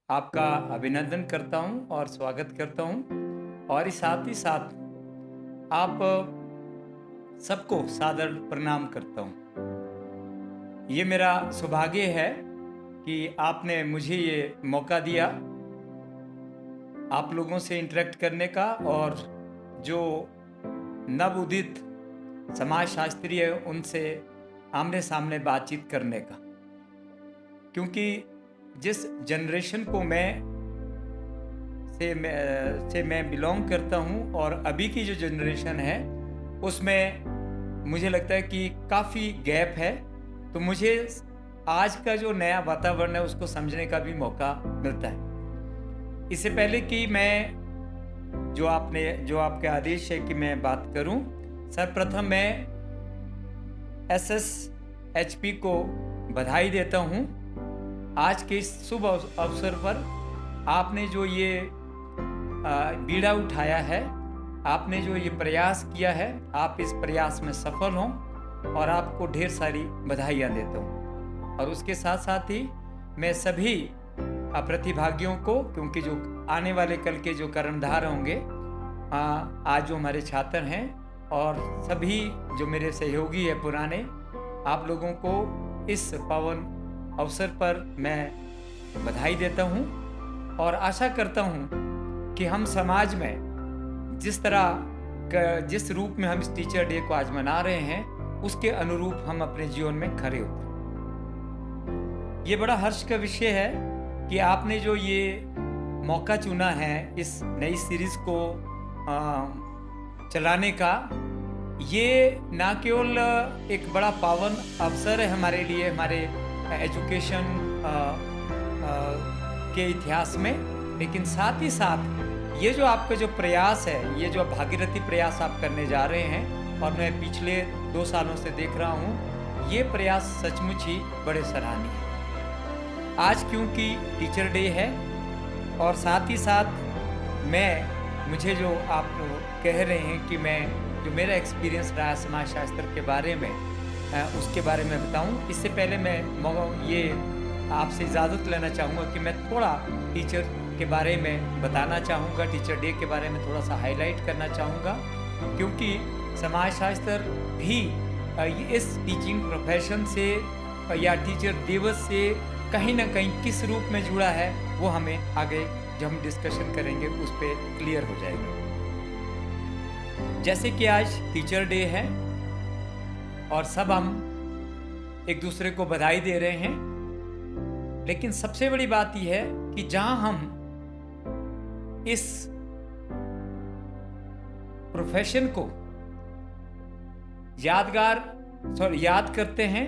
आपका अभिनंदन करता हूँ और स्वागत करता हूँ और इस साथ ही साथ आप सबको सादर प्रणाम करता हूँ। ये मेरा सौभाग्य है कि आपने मुझे ये मौका दिया आप लोगों से इंटरेक्ट करने का और जो नव उदित समाजशास्त्री है उनसे आमने सामने बातचीत करने का, क्योंकि जिस जनरेशन को मैं बिलोंग करता हूँ और अभी की जो जनरेशन है उसमें मुझे लगता है कि काफ़ी गैप है। तो मुझे आज का जो नया वातावरण है उसको समझने का भी मौका मिलता है। इससे पहले कि मैं जो आपके आदेश है कि मैं बात करूं, सर्वप्रथम मैं SSHP को बधाई देता हूं। आज के इस शुभ अवसर पर आपने जो ये बीड़ा उठाया है, आपने जो ये प्रयास किया है, आप इस प्रयास में सफल हों और आपको ढेर सारी बधाइयाँ देता हूँ। और उसके साथ साथ ही मैं सभी प्रतिभागियों को, क्योंकि जो आने वाले कल के जो कर्णधार होंगे, आज जो हमारे छात्र हैं और सभी जो मेरे सहयोगी है पुराने, आप लोगों को इस पावन अवसर पर मैं बधाई देता हूँ और आशा करता हूँ कि हम समाज में जिस रूप में हम इस टीचर डे को आज मना रहे हैं उसके अनुरूप हम अपने जीवन में खरे उतरें। ये बड़ा हर्ष का विषय है कि आपने जो ये मौका चुना है इस नई सीरीज को चलाने का। ये ना केवल एक बड़ा पावन अवसर है हमारे लिए, हमारे एजुकेशन के इतिहास में, लेकिन साथ ही साथ ये जो आपका जो प्रयास है, ये जो भागीरथी प्रयास आप करने जा रहे हैं और मैं पिछले 2 सालों से देख रहा हूँ, ये प्रयास सचमुच ही बड़े सराहनीय है। आज क्योंकि टीचर डे है और साथ ही साथ मुझे जो आप कह रहे हैं कि मैं जो मेरा एक्सपीरियंस रहा समाजशास्त्र के बारे में उसके बारे में बताऊं, इससे पहले मैं ये आपसे इजाज़त लेना चाहूँगा कि मैं थोड़ा टीचर के बारे में बताना चाहूँगा, टीचर डे के बारे में थोड़ा सा हाईलाइट करना चाहूँगा, क्योंकि समाजशास्त्र भी इस टीचिंग प्रोफेशन से या टीचर दिवस से कहीं ना कहीं किस रूप में जुड़ा है वो हमें आगे जब हम डिस्कशन करेंगे उस पर क्लियर हो जाएगा। जैसे कि आज टीचर डे है और सब हम एक दूसरे को बधाई दे रहे हैं, लेकिन सबसे बड़ी बात यह है कि जहां हम इस प्रोफेशन को याद करते हैं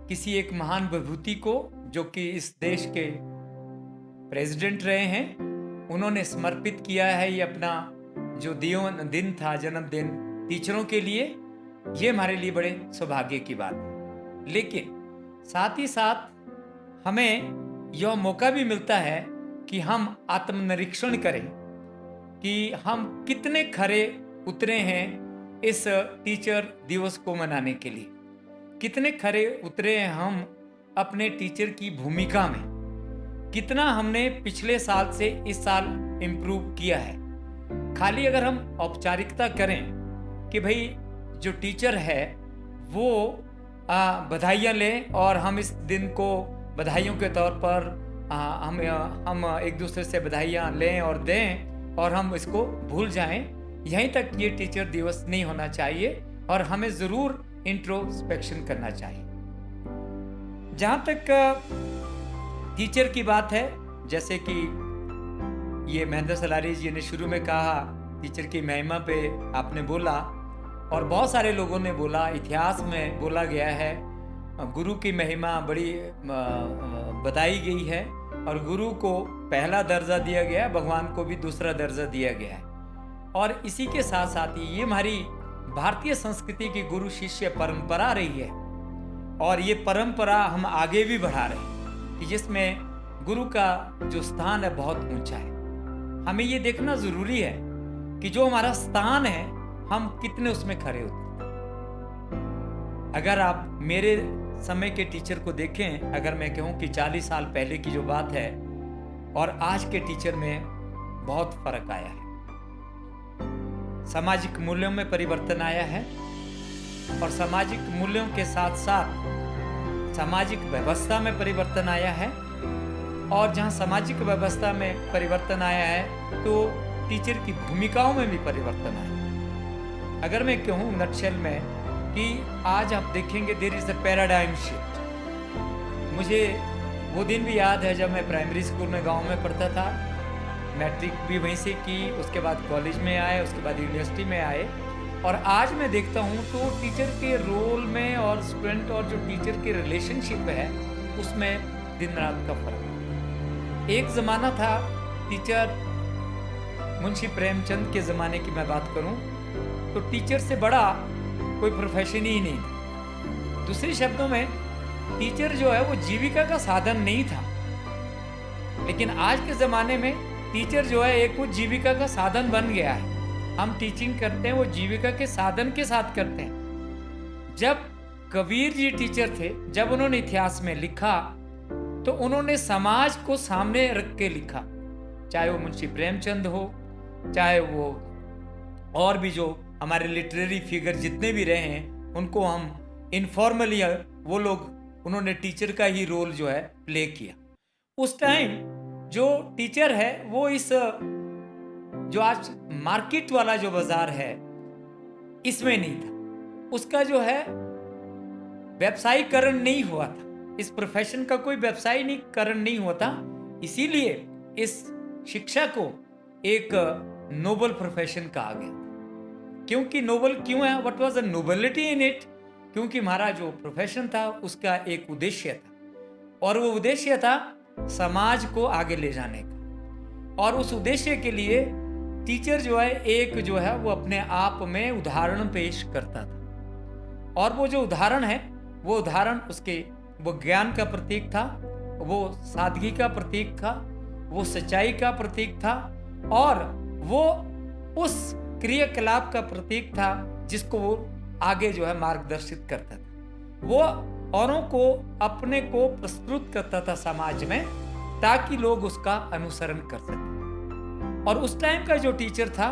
किसी एक महान विभूति को जो कि इस देश के प्रेसिडेंट रहे हैं, उन्होंने समर्पित किया है ये अपना जो दिन था, जन्मदिन टीचरों के लिए। ये हमारे लिए बड़े सौभाग्य की बात है, लेकिन साथ ही साथ हमें यह मौका भी मिलता है कि हम आत्मनिरीक्षण करें कि हम कितने खरे उतरे हैं इस टीचर दिवस को मनाने के लिए, कितने खरे उतरे हैं हम अपने टीचर की भूमिका में, कितना हमने पिछले साल से इस साल इम्प्रूव किया है। खाली अगर हम औपचारिकता करें कि भाई जो टीचर है वो बधाइयाँ लें और हम इस दिन को बधाइयों के तौर पर हम एक दूसरे से बधाइयाँ लें और दें और हम इसको भूल जाएं, यहीं तक ये टीचर दिवस नहीं होना चाहिए और हमें ज़रूर इंट्रोस्पेक्शन करना चाहिए। जहाँ तक टीचर की बात है, जैसे कि ये महेंद्र सलारी जी ने शुरू में कहा, टीचर की महिमा पे आपने बोला और बहुत सारे लोगों ने बोला, इतिहास में बोला गया है गुरु की महिमा बड़ी बताई गई है और गुरु को पहला दर्जा दिया गया है, भगवान को भी दूसरा दर्जा दिया गया है। और इसी के साथ साथ ही ये हमारी भारतीय संस्कृति की गुरु शिष्य परंपरा रही है और ये परंपरा हम आगे भी बढ़ा रहे हैं कि जिसमें गुरु का जो स्थान है बहुत ऊंचा है। हमें ये देखना जरूरी है कि जो हमारा स्थान है हम कितने उसमें खरे होते हैं। अगर आप मेरे समय के टीचर को देखें, अगर मैं कहूँ कि 40 साल पहले की जो बात है, और आज के टीचर में बहुत फर्क आया है। सामाजिक मूल्यों में परिवर्तन आया है और सामाजिक मूल्यों के साथ साथ सामाजिक व्यवस्था में परिवर्तन आया है। और जहां सामाजिक व्यवस्था में परिवर्तन आया है तो टीचर की भूमिकाओं में भी परिवर्तन आया। अगर मैं कहूँ नटशेल में कि आज आप देखेंगे there is a paradigm shift. मुझे वो दिन भी याद है जब मैं प्राइमरी स्कूल में गांव में पढ़ता था, मैट्रिक भी वहीं से की, उसके बाद कॉलेज में आए, उसके बाद यूनिवर्सिटी में आए, और आज मैं देखता हूँ तो टीचर के रोल में और स्टूडेंट और जो टीचर के रिलेशनशिप है उसमें दिन रात का फर्क है। एक ज़माना था टीचर, मुंशी प्रेमचंद के ज़माने की मैं बात करूँ तो टीचर से बड़ा कोई प्रोफेशन ही नहीं था। दूसरे शब्दों में टीचर जो है वो जीविका का साधन नहीं था, लेकिन आज के ज़माने में टीचर जो है एक वो जीविका का साधन बन गया है। हम टीचिंग करते हैं वो जीविका के साधन के साथ करते हैं। जब कबीर जी टीचर थे, जब उन्होंने इतिहास में लिखा तो उन्होंने समाज को सामने रख के लिखा, चाहे वो मुंशी प्रेमचंद हो, चाहे वो और भी जो हमारे लिटरेरी फिगर जितने भी रहे हैं, उनको हम इनफॉर्मली वो लोग उन्होंने टीचर का ही रोल जो है प्ले किया। उस टाइम जो टीचर है वो इस जो आज मार्केट वाला जो बाजार है इसमें नहीं था, उसका जो है व्यवसायीकरण नहीं हुआ था, इस प्रोफेशन का कोई व्यवसायीकरण नहीं हुआ था। इसीलिए इस शिक्षा को एक नोबल प्रोफेशन कहा गया। क्योंकि नोबल क्यों है? What was the nobility in it? क्योंकि हमारा जो प्रोफेशन था उसका एक उद्देश्य था, और वो उद्देश्य था समाज को आगे ले जाने का। और उस उद्देश्य के लिए टीचर जो है एक जो है वो अपने आप में उदाहरण पेश करता था, और वो जो उदाहरण है वो उदाहरण उसके वो ज्ञान का प्रतीक था, वो सादगी का प्रतीक था, वो सच्चाई का प्रतीक था, और वो उस क्रियाकलाप का प्रतीक था जिसको वो आगे जो है मार्गदर्शित करता था। वो औरों को अपने को प्रस्तुत करता था समाज में, ताकि लोग उसका अनुसरण कर सकें। और उस टाइम का जो टीचर था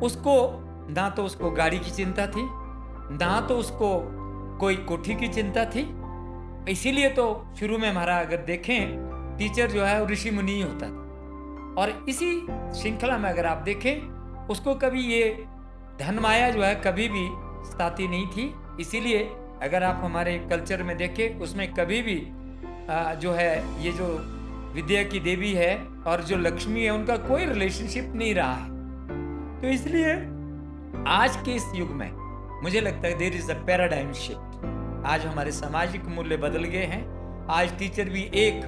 उसको ना तो उसको गाड़ी की चिंता थी, ना तो उसको कोई कोठी की चिंता थी। इसीलिए तो शुरू में हमारा अगर देखें टीचर जो है ऋषि मुनि होता था, और इसी श्रृंखला में अगर आप देखें उसको कभी ये धन माया जो है कभी भी सताती नहीं थी। इसीलिए अगर आप हमारे कल्चर में देखें उसमें कभी भी जो है ये जो विद्या की देवी है और जो लक्ष्मी है उनका कोई रिलेशनशिप नहीं रहा है। तो इसलिए आज के इस युग में मुझे लगता है there is a paradigm shift. आज हमारे सामाजिक मूल्य बदल गए हैं। आज टीचर भी एक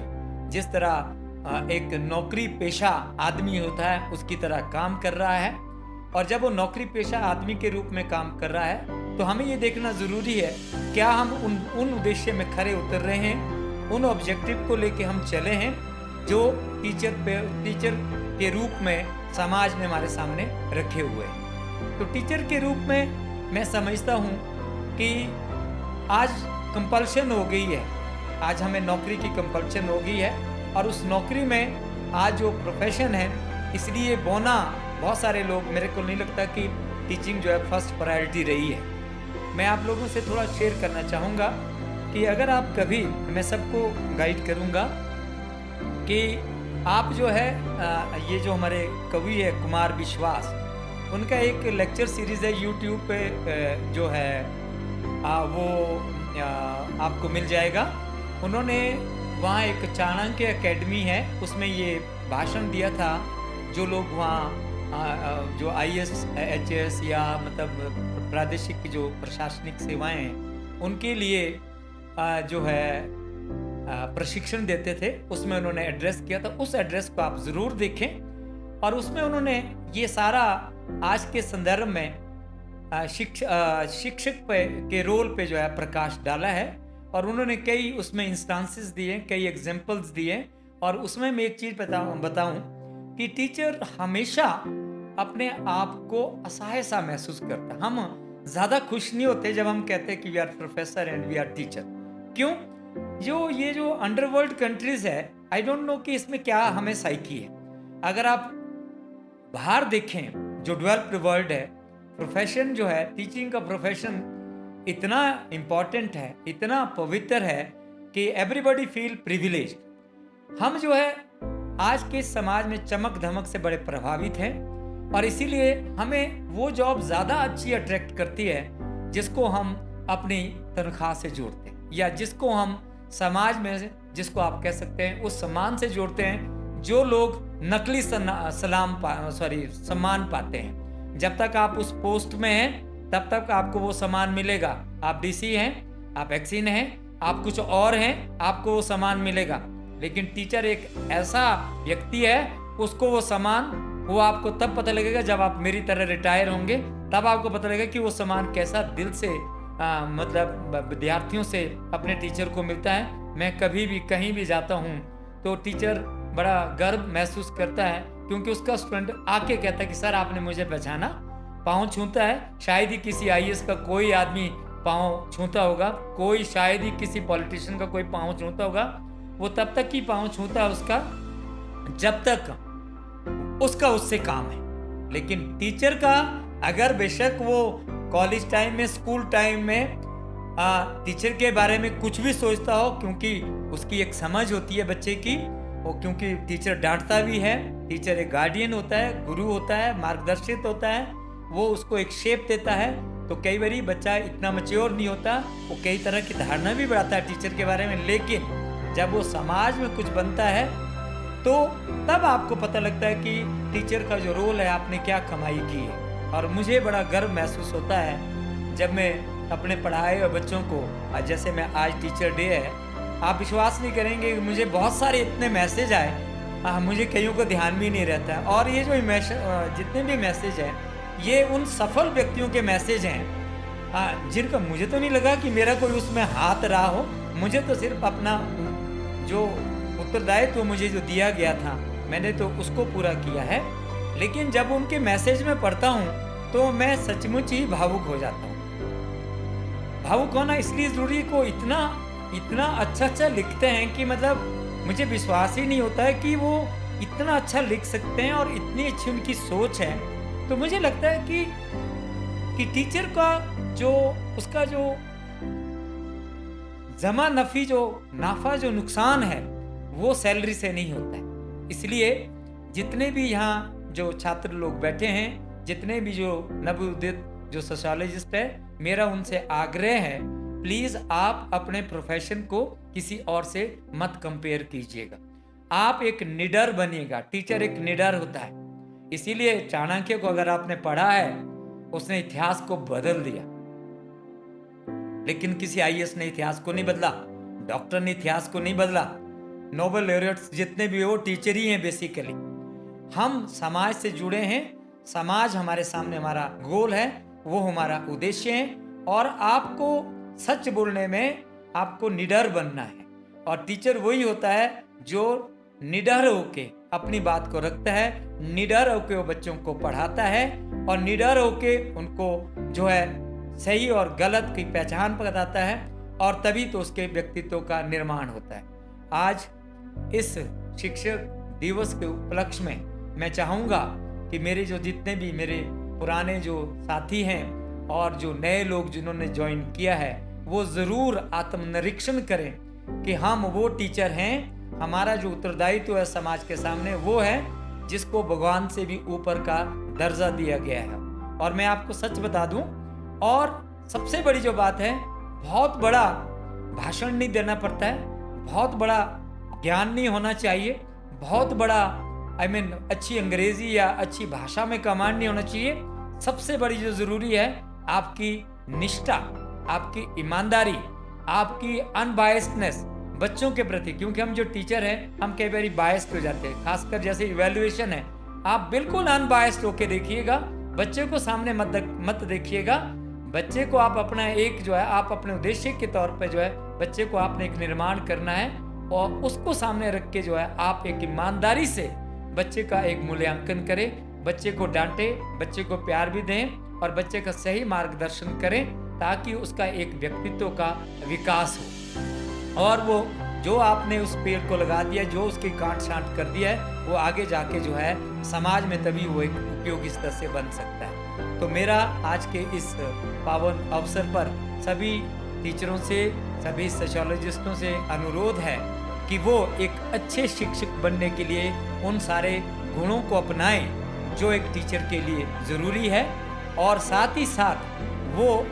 जिस तरह एक नौकरी पेशा आदमी होता है उसकी तरह काम कर रहा है, और जब वो नौकरी पेशा आदमी के रूप में काम कर रहा है तो हमें ये देखना जरूरी है क्या हम उन उद्देश्य में खरे उतर रहे हैं, उन ऑब्जेक्टिव को लेके हम चले हैं जो टीचर के रूप में समाज ने हमारे सामने रखे हुए हैं। तो टीचर के रूप में मैं समझता हूँ कि आज कंपल्शन हो गई है, आज हमें नौकरी की कंपल्शन हो गई है, और उस नौकरी में आज जो प्रोफेशन है इसलिए बोना बहुत सारे लोग, मेरे को नहीं लगता कि टीचिंग जो है फर्स्ट प्रायोरिटी रही है। मैं आप लोगों से थोड़ा शेयर करना चाहूँगा कि अगर आप कभी, मैं सबको गाइड करूँगा कि आप जो है ये जो हमारे कवि है कुमार विश्वास, उनका एक लेक्चर सीरीज़ है यूट्यूब पे जो है वो आपको मिल जाएगा। उन्होंने वहाँ एक चाणक्य एकेडमी है उसमें ये भाषण दिया था। जो लोग वहाँ जो IAS HAS या मतलब प्रादेशिक जो प्रशासनिक सेवाएं हैं उनके लिए जो है प्रशिक्षण देते थे, उसमें उन्होंने एड्रेस किया था। उस एड्रेस को आप ज़रूर देखें, और उसमें उन्होंने ये सारा आज के संदर्भ में शिक्षक के रोल पे जो है प्रकाश डाला है, और उन्होंने कई उसमें इंस्टांसेस दिए, कई एग्जांपल्स दिए। और उसमें मैं एक चीज़ बताऊं कि टीचर हमेशा अपने आप को असहाय सा महसूस करता। हम ज़्यादा खुश नहीं होते जब हम कहते हैं कि we are professor and we are teacher. क्यों? ये जो अंडरवर्ल्ड कंट्रीज है आई डोंट नो कि इसमें क्या हमें साइकी है। अगर आप बाहर देखें, जो डेवलप्ड वर्ल्ड है, प्रोफेशन जो है, टीचिंग का प्रोफेशन इतना इम्पॉर्टेंट है, इतना पवित्र है कि एवरीबॉडी फील प्रिविलेज। हम जो है आज के समाज में चमक धमक से बड़े प्रभावित हैं और इसीलिए हमें वो जॉब ज़्यादा अच्छी अट्रैक्ट करती है जिसको हम अपनी तनख्वाह से जोड़ते हैं, या जिसको हम समाज में, जिसको आप कह सकते हैं उस सम्मान से जोड़ते हैं जो लोग नकली सम्मान पाते हैं। जब तक आप उस पोस्ट में हैं तब तक आपको वो सम्मान मिलेगा। आप डीसी हैं, आप एक्सिन हैं, आप कुछ और हैं, आपको वो सम्मान मिलेगा। लेकिन टीचर एक ऐसा व्यक्ति है, उसको वो सम्मान, वो आपको तब पता लगेगा जब आप मेरी तरह रिटायर होंगे, तब आपको पता लगेगा कि वो सम्मान कैसा दिल से मतलब विद्यार्थियों से अपने टीचर को मिलता है। मैं कभी भी कहीं भी जाता हूँ तो टीचर बड़ा गर्व महसूस करता है, क्योंकि उसका स्टूडेंट आके कहता है कि सर आपने मुझे पहचाना, पाँव छूता है। शायद ही किसी आईएएस का कोई आदमी पाँव छूता होगा, कोई शायद ही किसी पॉलिटिशियन का कोई पाँव छूता होगा। वो तब तक ही पाँव छूता है उसका जब तक उसका उससे काम है। लेकिन टीचर का अगर बेशक वो कॉलेज टाइम में, स्कूल टाइम में टीचर के बारे में कुछ भी सोचता हो, क्योंकि उसकी एक समझ होती है बच्चे की, वो क्योंकि टीचर डांटता भी है, टीचर एक गार्डियन होता है, गुरु होता है, मार्गदर्शित होता है, वो उसको एक शेप देता है। तो कई बारी बच्चा इतना मैच्योर नहीं होता, वो कई तरह की धारणा भी बढ़ाता है टीचर के बारे में, लेकिन जब वो समाज में कुछ बनता है तो तब आपको पता लगता है कि टीचर का जो रोल है, आपने क्या कमाई की है। और मुझे बड़ा गर्व महसूस होता है जब मैं अपने पढ़ाए हुए बच्चों को, जैसे मैं आज टीचर डे है, आप विश्वास नहीं करेंगे कि मुझे बहुत सारे इतने मैसेज आए, मुझे कईयों को ध्यान भी नहीं रहता है। और ये जो जितने भी मैसेज हैं, ये उन सफल व्यक्तियों के मैसेज हैं जिनका मुझे तो नहीं लगा कि मेरा कोई उसमें हाथ रहा हो। मुझे तो सिर्फ अपना जो उत्तरदायित्व मुझे जो दिया गया था, मैंने तो उसको पूरा किया है। लेकिन जब उनके मैसेज में पढ़ता हूँ तो मैं सचमुच ही भावुक हो जाता हूँ। भावुक होना इसलिए जरूरी को इतना अच्छा लिखते हैं कि मतलब मुझे विश्वास ही नहीं होता है कि वो इतना अच्छा लिख सकते हैं और इतनी अच्छी उनकी सोच है। तो मुझे लगता है कि टीचर का जो उसका जो जमा नफी, जो नाफा, जो नुकसान है, वो सैलरी से नहीं होता है। इसलिए जितने भी यहाँ जो छात्र लोग बैठे हैं, जितने भी जो नवोदित जो सोशियोलॉजिस्ट है, मेरा उनसे आग्रह है, प्लीज आप अपने प्रोफेशन को किसी और से मत कंपेयर कीजिएगा। आप एक निडर बनिएगा। टीचर एक निडर होता है। इसीलिए चाणक्य को अगर आपने पढ़ा है, उसने इतिहास को बदल दिया। लेकिन किसी आईएएस ने इतिहास को नहीं बदला, डॉक्टर ने इतिहास को नहीं बदला, नोबेल लॉरेट्स जितने भी वो टीचर ही हैं बेसिकली। हम समाज से जुड़े हैं, समाज हमारे सामने हमारा गोल है, वो हमारा उद्देश्य है। और आपको सच बोलने में आपको निडर बनना है। और टीचर वही होता है जो निडर होके अपनी बात को रखता है, निडर होके वो बच्चों को पढ़ाता है और निडर होके उनको जो है सही और गलत की पहचान बताता है, और तभी तो उसके व्यक्तित्व का निर्माण होता है। आज इस शिक्षक दिवस के उपलक्ष्य में मैं चाहूँगा कि मेरे जो जितने भी मेरे पुराने जो साथी हैं और जो नए लोग जिन्होंने ज्वाइन किया है, वो ज़रूर आत्मनिरीक्षण करें कि हम वो टीचर हैं, हमारा जो उत्तरदायित्व है समाज के सामने, वो है जिसको भगवान से भी ऊपर का दर्जा दिया गया है। और मैं आपको सच बता दूं, और सबसे बड़ी जो बात है, बहुत बड़ा भाषण नहीं देना पड़ता है, बहुत बड़ा ज्ञान नहीं होना चाहिए, बहुत बड़ा अच्छी अंग्रेजी या अच्छी भाषा में कमांड नहीं होना चाहिए। सबसे बड़ी जो जरूरी है आपकी निष्ठा, आपकी ईमानदारी, आपकी अनबायस्डनेस बच्चों के प्रति। क्योंकि हम जो टीचर हैं, हम कई बार बायस्ड हो जाते हैं, खासकर जैसे इवैल्यूएशन है, आप बिल्कुल अनबायस्ड होके देखिएगा, बच्चे को सामने मत देखिएगा। बच्चे को आप अपना एक जो है, आप अपने उद्देश्य के तौर पे जो है बच्चे को आपने एक निर्माण करना है, और उसको सामने रख के जो है आप एक ईमानदारी से बच्चे का एक मूल्यांकन करें, बच्चे को डांटे, बच्चे को प्यार भी दें और बच्चे का सही मार्गदर्शन करें, ताकि उसका एक व्यक्तित्व का विकास हो और वो जो आपने उस पेड़ को लगा दिया, जो उसकी काट छांट कर दिया है, वो आगे जाके जो है समाज में तभी वो एक उपयोगी सदस्य से बन सकता है। तो मेरा आज के इस पावन अवसर पर सभी टीचरों से, सभी सोशियोलॉजिस्टों से अनुरोध है कि वो एक अच्छे शिक्षक बनने के लिए उन सारे गुणों को अपनाएं जो एक टीचर के लिए ज़रूरी है, और साथ ही साथ वो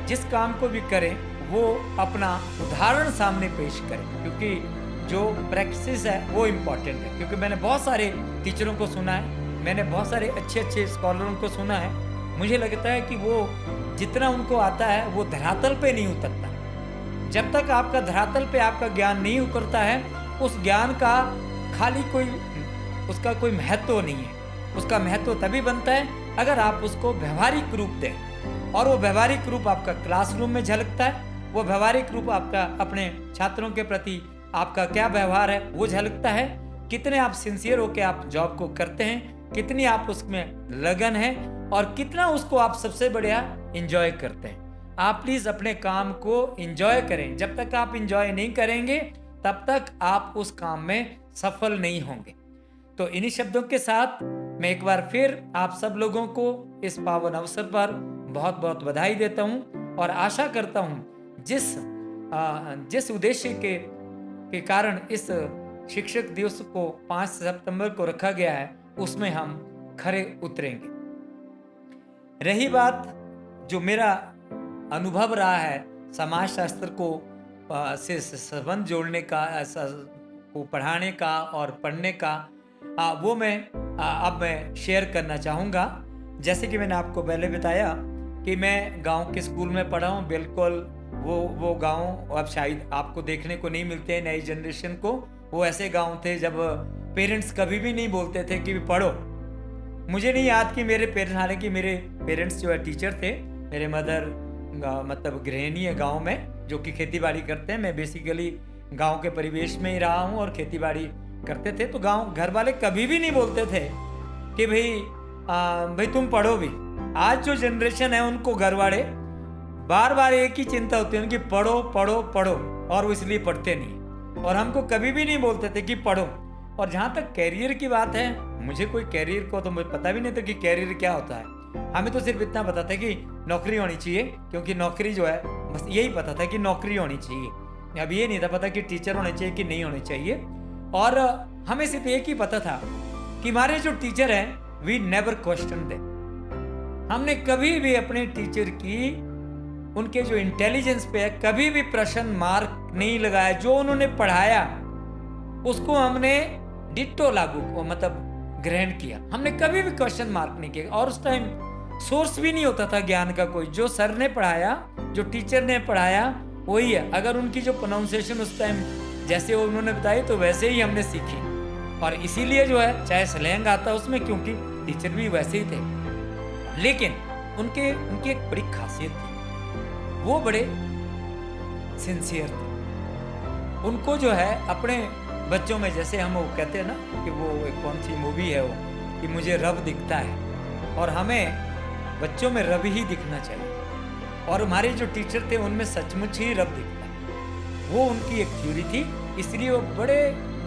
जिस काम को भी करें वो अपना उदाहरण सामने पेश करें, क्योंकि जो प्रैक्टिस है वो इम्पॉर्टेंट है। क्योंकि मैंने बहुत सारे टीचरों को सुना है, मैंने बहुत सारे अच्छे अच्छे स्कॉलरों को सुना है, मुझे लगता है कि वो जितना उनको आता है वो धरातल पे नहीं उतरता। जब तक आपका धरातल पे आपका ज्ञान नहीं उतरता है, उस ज्ञान का खाली कोई उसका कोई महत्व नहीं है। उसका महत्व तभी बनता है अगर आप उसको व्यवहारिक रूप दें, और वो व्यवहारिक रूप आपका क्लासरूम में झलकता है, वो व्यवहारिक रूप आपका अपने छात्रों के प्रति आपका क्या व्यवहार है वो झलकता है। कितने आप सिंसियर होकर आप जॉब को करते हैं, कितनी आप उसमें लगन है, और कितना उसको आप सबसे बढ़िया एंजॉय करते हैं। आप प्लीज अपने काम को एंजॉय करें। जब तक आप एंजॉय नहीं करेंगे तब तक आप उस काम में सफल नहीं होंगे। तो इन्हीं शब्दों के साथ मैं एक बार फिर आप सब लोगों को इस पावन अवसर पर बहुत बहुत बधाई देता हूं, और आशा करता हूं जिस उद्देश्य के कारण इस शिक्षक दिवस को 5 सितंबर को रखा गया है उसमें हम खरे उतरेंगे। रही बात जो मेरा अनुभव रहा है समाज शास्त्र को से संबंध जोड़ने का, को पढ़ाने का और पढ़ने का, वो मैं अब मैं शेयर करना चाहूँगा। जैसे कि मैंने आपको पहले बताया कि मैं गांव के स्कूल में पढ़ा हूँ। बिल्कुल वो गांव अब शायद आपको देखने को नहीं मिलते हैं, नई जनरेशन को। वो ऐसे गांव थे जब पेरेंट्स कभी भी नहीं बोलते थे कि पढ़ो। मुझे नहीं याद कि मेरे पेरेंट्स, हालांकि मेरे पेरेंट्स जो है टीचर थे, मेरे मदर मतलब गृहिणी है गाँव में जो कि खेती बाड़ी करते हैं। मैं बेसिकली गाँव के परिवेश में ही रहा हूँ और खेती बाड़ी करते थे। तो गाँव घर वाले कभी भी नहीं बोलते थे कि भाई तुम पढ़ो भी। आज जो जनरेशन है उनको घर वाले बार बार एक ही चिंता होती है उनकी, पढ़ो पढ़ो पढ़ो, और वो इसलिए पढ़ते नहीं। और हमको कभी भी नहीं बोलते थे कि पढ़ो। और जहाँ तक कैरियर की बात है, मुझे कोई कैरियर को तो मुझे पता भी नहीं था कि कैरियर क्या होता है। हमें तो सिर्फ इतना पता था कि नौकरी होनी चाहिए, क्योंकि नौकरी जो है बस यही पता था कि नौकरी होनी चाहिए। अब ये नहीं था पता कि टीचर होने चाहिए कि नहीं होने चाहिए। और हमें सिर्फ एक ही पता था कि हमारे जो टीचर हैं वी नेवर क्वेश्चन दे। हमने कभी भी अपने टीचर की उनके जो इंटेलिजेंस पे है कभी भी प्रश्न मार्क नहीं लगाया। जो उन्होंने पढ़ाया उसको हमने डिट्टो लागू मतलब ग्रहण किया। हमने कभी भी क्वेश्चन मार्क नहीं किया। और उस टाइम सोर्स भी नहीं होता था ज्ञान का कोई। जो सर ने पढ़ाया, जो टीचर ने पढ़ाया वही है। अगर उनकी जो प्रोनाउंसिएशन उस टाइम जैसे उन्होंने बताई तो वैसे ही हमने सीखी। और इसीलिए जो है चाहे स्लैंग आता उसमें, क्योंकि टीचर भी वैसे ही थे। लेकिन उनकी एक बड़ी खासियत थी, वो बड़े सिंसियर थे। उनको जो है अपने बच्चों में, जैसे हम वो कहते हैं ना कि वो एक कौन सी मूवी है वो कि मुझे रब दिखता है, और हमें बच्चों में रब ही दिखना चाहिए। और हमारे जो टीचर थे उनमें सचमुच ही रब दिखता है। वो उनकी एक थ्योरी थी, इसलिए वो बड़े,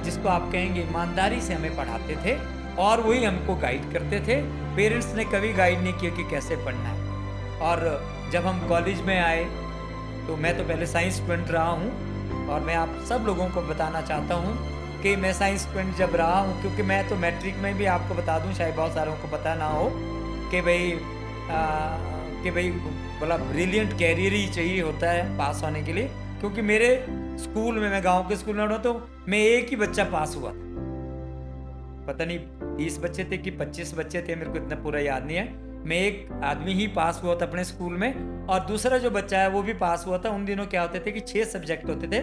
जिसको आप कहेंगे ईमानदारी से हमें पढ़ाते थे और वही हमको गाइड करते थे। पेरेंट्स ने कभी गाइड नहीं किया कि कैसे पढ़ना है। और जब हम कॉलेज में आए तो मैं तो पहले साइंस स्टूडेंट रहा हूँ, और मैं आप सब लोगों को बताना चाहता हूँ कि मैं साइंस स्टूडेंट जब रहा हूँ, क्योंकि मैं तो मैट्रिक में भी आपको बता दूँ, शायद बहुत सारों को पता ना हो कि भाई बोला ब्रिलियंट कैरियर ही चाहिए होता है पास होने के लिए। क्योंकि मेरे स्कूल में, मैं गांव के स्कूल में पढ़ा तो मैं एक ही बच्चा पास हुआ था। पता नहीं 30 बच्चे थे कि 25 बच्चे थे, मेरे को इतना पूरा याद नहीं है। मैं एक आदमी ही पास हुआ था अपने स्कूल में, और दूसरा जो बच्चा है वो भी पास हुआ था। उन दिनों क्या होते थे कि 6 सब्जेक्ट होते थे,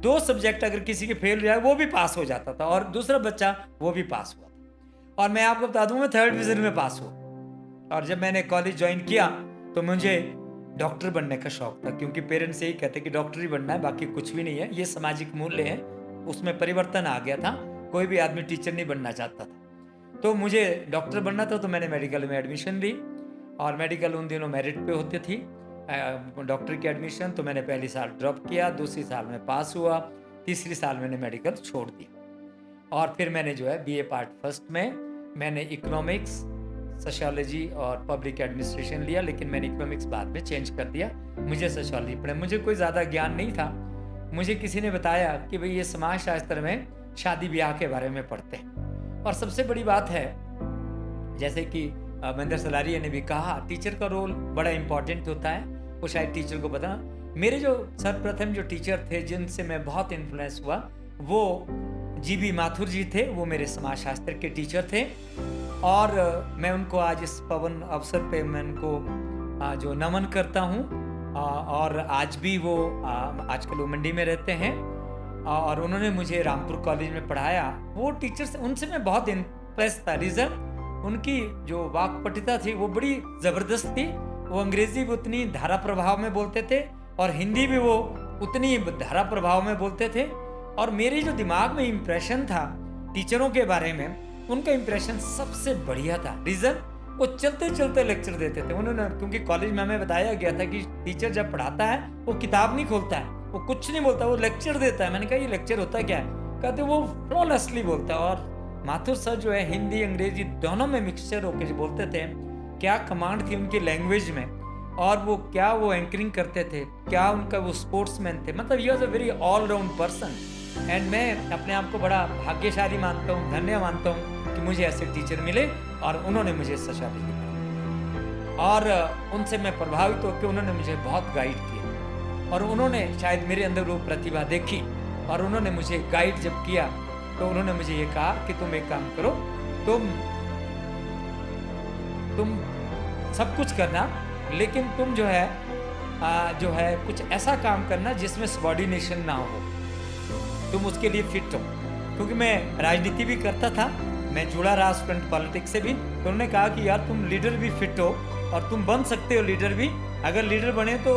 2 सब्जेक्ट अगर किसी के फेल जाए वो भी पास हो जाता था, और दूसरा बच्चा वो भी पास हुआ था। और मैं आपको बता दूं मैं 3rd डिवीजन में पास हुआ। और जब मैंने कॉलेज ज्वाइन किया तो मुझे डॉक्टर बनने का शौक था, क्योंकि पेरेंट्स यही कहते कि डॉक्टर ही बनना है, बाकी कुछ भी नहीं है। ये सामाजिक मूल्य है, उसमें परिवर्तन आ गया था। कोई भी आदमी टीचर नहीं बनना चाहता था। तो मुझे डॉक्टर बनना था, तो मैंने मेडिकल में एडमिशन ली। और मेडिकल उन दिनों मेरिट पे होती थी डॉक्टर की एडमिशन। तो मैंने पहली साल ड्रॉप किया, दूसरी साल में पास हुआ, तीसरी साल मैंने मेडिकल छोड़ दिया और फिर मैंने जो है बीए पार्ट फर्स्ट में मैंने इकोनॉमिक्स, सोशियोलॉजी और पब्लिक एडमिनिस्ट्रेशन लिया, लेकिन मैंने इकोनॉमिक्स बाद में चेंज कर दिया। मुझे सोशियोलॉजी पढ़े, मुझे कोई ज़्यादा ज्ञान नहीं था। मुझे किसी ने बताया कि भाई ये समाज शास्त्र में शादी ब्याह के बारे में पढ़ते हैं। और सबसे बड़ी बात है, जैसे कि महेंद्र सलारिया ने भी कहा, टीचर का रोल बड़ा इंपॉर्टेंट होता है, वो शायद टीचर को पता। मेरे जो सर्वप्रथम जो टीचर थे जिनसे मैं बहुत इन्फ्लुएंस हुआ, वो जीबी माथुर जी थे। वो मेरे समाजशास्त्र के टीचर थे और मैं उनको आज इस पवन अवसर पे मैं उनको जो नमन करता हूँ। और आज भी वो आजकल वो मंडी में रहते हैं और उन्होंने मुझे रामपुर कॉलेज में पढ़ाया। वो टीचर्स, उनसे मैं बहुत इम्प्रेस था। रीज़न, उनकी जो वाक्पटुता थी वो बड़ी ज़बरदस्त थी। वो अंग्रेज़ी भी उतनी धारा प्रभाव में बोलते थे और हिंदी भी वो उतनी धारा प्रभाव में बोलते थे। और मेरे जो दिमाग में इम्प्रेशन था टीचरों के बारे में, उनका इम्प्रेशन सबसे बढ़िया था। रीज़न, वो चलते चलते लेक्चर देते थे। उन्होंने, क्योंकि कॉलेज में हमें बताया गया था कि टीचर जब पढ़ाता है वो किताब नहीं खोलता है, वो कुछ नहीं बोलता, वो लेक्चर देता है। मैंने कहा ये लेक्चर होता क्या है? कहते वो फ्लॉलेसली बोलता है। और माथुर सर जो है हिंदी अंग्रेजी दोनों में मिक्सचर होकर बोलते थे। क्या कमांड थी उनकी लैंग्वेज में, और वो क्या वो एंकरिंग करते थे, क्या उनका वो स्पोर्ट्समैन थे। मतलब he was a very all round person. And मैं अपने आप को बड़ा भाग्यशाली मानता हूँ, धन्य मानता हूँ कि मुझे ऐसे टीचर मिले और उन्होंने मुझे सोशियोलॉजी पढ़ाई। और उनसे मैं प्रभावित होकर उन्होंने मुझे बहुत गाइड किया और उन्होंने शायद मेरे अंदर वो प्रतिभा देखी और उन्होंने मुझे गाइड जब किया तो उन्होंने मुझे ये कहा कि तुम एक काम करो, तुम सब कुछ करना, लेकिन तुम जो है कुछ ऐसा काम करना जिसमें सबॉर्डिनेशन ना हो, तुम उसके लिए फिट हो। क्योंकि मैं राजनीति भी करता था, मैं जुड़ा रहा स्टूडेंट पॉलिटिक्स से भी। तो उन्होंने कहा कि यार तुम लीडर भी फिट हो और तुम बन सकते हो लीडर भी। अगर लीडर बने तो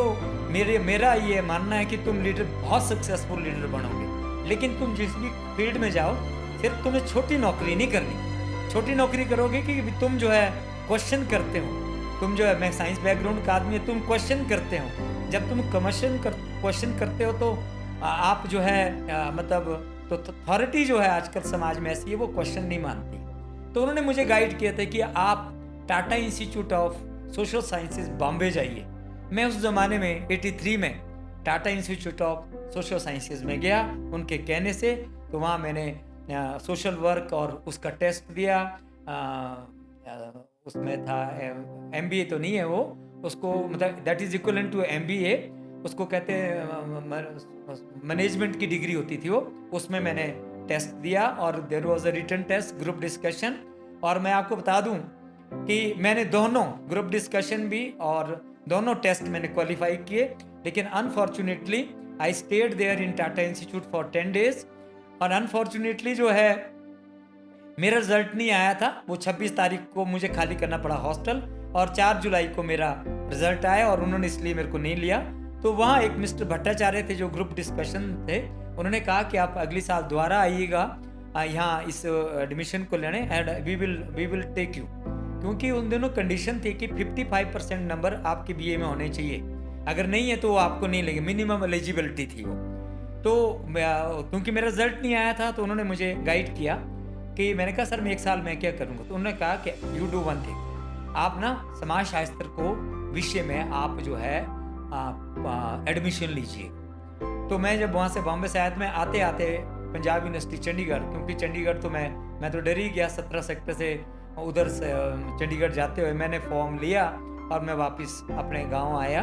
मेरा ये मानना है कि तुम लीडर, बहुत सक्सेसफुल लीडर बनोगे। लेकिन तुम जिस भी फील्ड में जाओ, सिर्फ तुम्हें छोटी नौकरी नहीं करनी। छोटी नौकरी करोगे कि तुम जो है क्वेश्चन करते हो, तुम जो है, मैं साइंस बैकग्राउंड का आदमी है, तुम क्वेश्चन करते हो। जब तुम क्वेश्चन करते हो तो आप जो है मतलब तो अथॉरिटी जो है आजकल समाज में ऐसी है, वो क्वेश्चन नहीं मानती। तो उन्होंने मुझे गाइड किया था कि आप Tata institute of social sciences Bombay जाइए। मैं उस ज़माने में 83 में Tata institute of social sciences में गया उनके कहने से। तो वहाँ मैंने सोशल वर्क और उसका टेस्ट दिया। उसमें था MBA तो नहीं है वो, उसको मतलब that is equivalent to MBA, उसको कहते हैं मैनेजमेंट की डिग्री होती थी वो। उसमें मैंने टेस्ट दिया और there was a written test, group discussion. और मैं आपको बता दूं कि मैंने दोनों ग्रुप डिस्कशन भी और दोनों टेस्ट मैंने क्वालिफाई किए। लेकिन unfortunately I stayed there in Tata institute for 10 days. और अनफॉर्चुनेटली जो है मेरा रिजल्ट नहीं आया था। वो 26 तारीख को मुझे खाली करना पड़ा हॉस्टल और 4 जुलाई को मेरा रिजल्ट आया और उन्होंने इसलिए मेरे को नहीं लिया। तो वहाँ एक मिस्टर भट्टाचार्य थे जो ग्रुप डिस्कशन थे, उन्होंने कहा कि आप अगली साल दोबारा आइएगा यहाँ इस एडमिशन को लेने and we will take you. क्योंकि उन दिनों कंडीशन थी कि 55% नंबर आपके BA में होने चाहिए, अगर नहीं है तो वो आपको नहीं लेंगे, मिनिमम एलिजिबिलिटी थी वो। तो क्योंकि मेरा रिजल्ट नहीं आया था तो उन्होंने मुझे गाइड किया कि मैंने कहा सर मैं 1 साल में क्या करूँगा। तो उन्होंने कहा कि यू डू वन थिंग, आप ना समाज शास्त्र को विषय में आप जो है एडमिशन लीजिए। तो मैं जब वहाँ से बॉम्बे से आया तो मैं आते आते पंजाब यूनिवर्सिटी चंडीगढ़, क्योंकि चंडीगढ़ तो मैं तो डर ही गया 17 सेक्टर से उधर से चंडीगढ़ जाते हुए। मैंने फॉर्म लिया और मैं वापस अपने गांव आया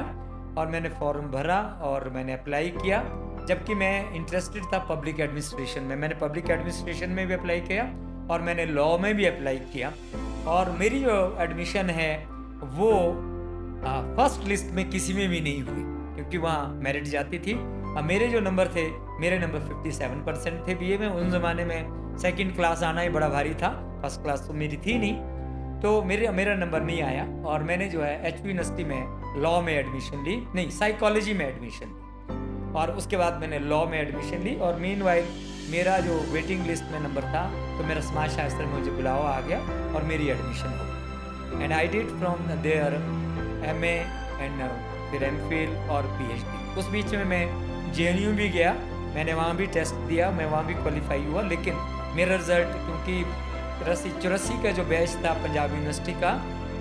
और मैंने फॉर्म भरा और मैंने अप्लाई किया। जबकि मैं इंटरेस्टेड था पब्लिक एडमिनिस्ट्रेशन में, मैंने पब्लिक एडमिनिस्ट्रेशन में भी अप्लाई किया और मैंने लॉ में भी अप्लाई किया। और मेरी जो एडमिशन है वो फर्स्ट लिस्ट में किसी में भी नहीं हुई, क्योंकि वहाँ मेरिट जाती थी। अब मेरे जो नंबर थे, मेरे नंबर 57% थे BA में। उन ज़माने में सेकंड क्लास आना ही बड़ा भारी था, फर्स्ट क्लास तो मेरी थी नहीं। तो मेरा नंबर नहीं आया और मैंने जो है HU यूनिवर्सिटी में लॉ में एडमिशन ली, नहीं साइकोलॉजी में एडमिशन ली। और उसके बाद मैंने लॉ में एडमिशन ली और मीनवाइल मेरा जो वेटिंग लिस्ट में नंबर था तो मेरा समाज शास्त्र में मुझे बुलावा आ गया और मेरी एडमिशन हो गई। And I did from there MA and फिर MPhil और PhD। उस बीच में मैं JNU भी गया मैंने वहाँ भी टेस्ट दिया, मैं वहाँ भी क्वालिफाई हुआ, लेकिन मेरा रिज़ल्ट, क्योंकि 83-84 का जो बैच था पंजाब यूनिवर्सिटी का,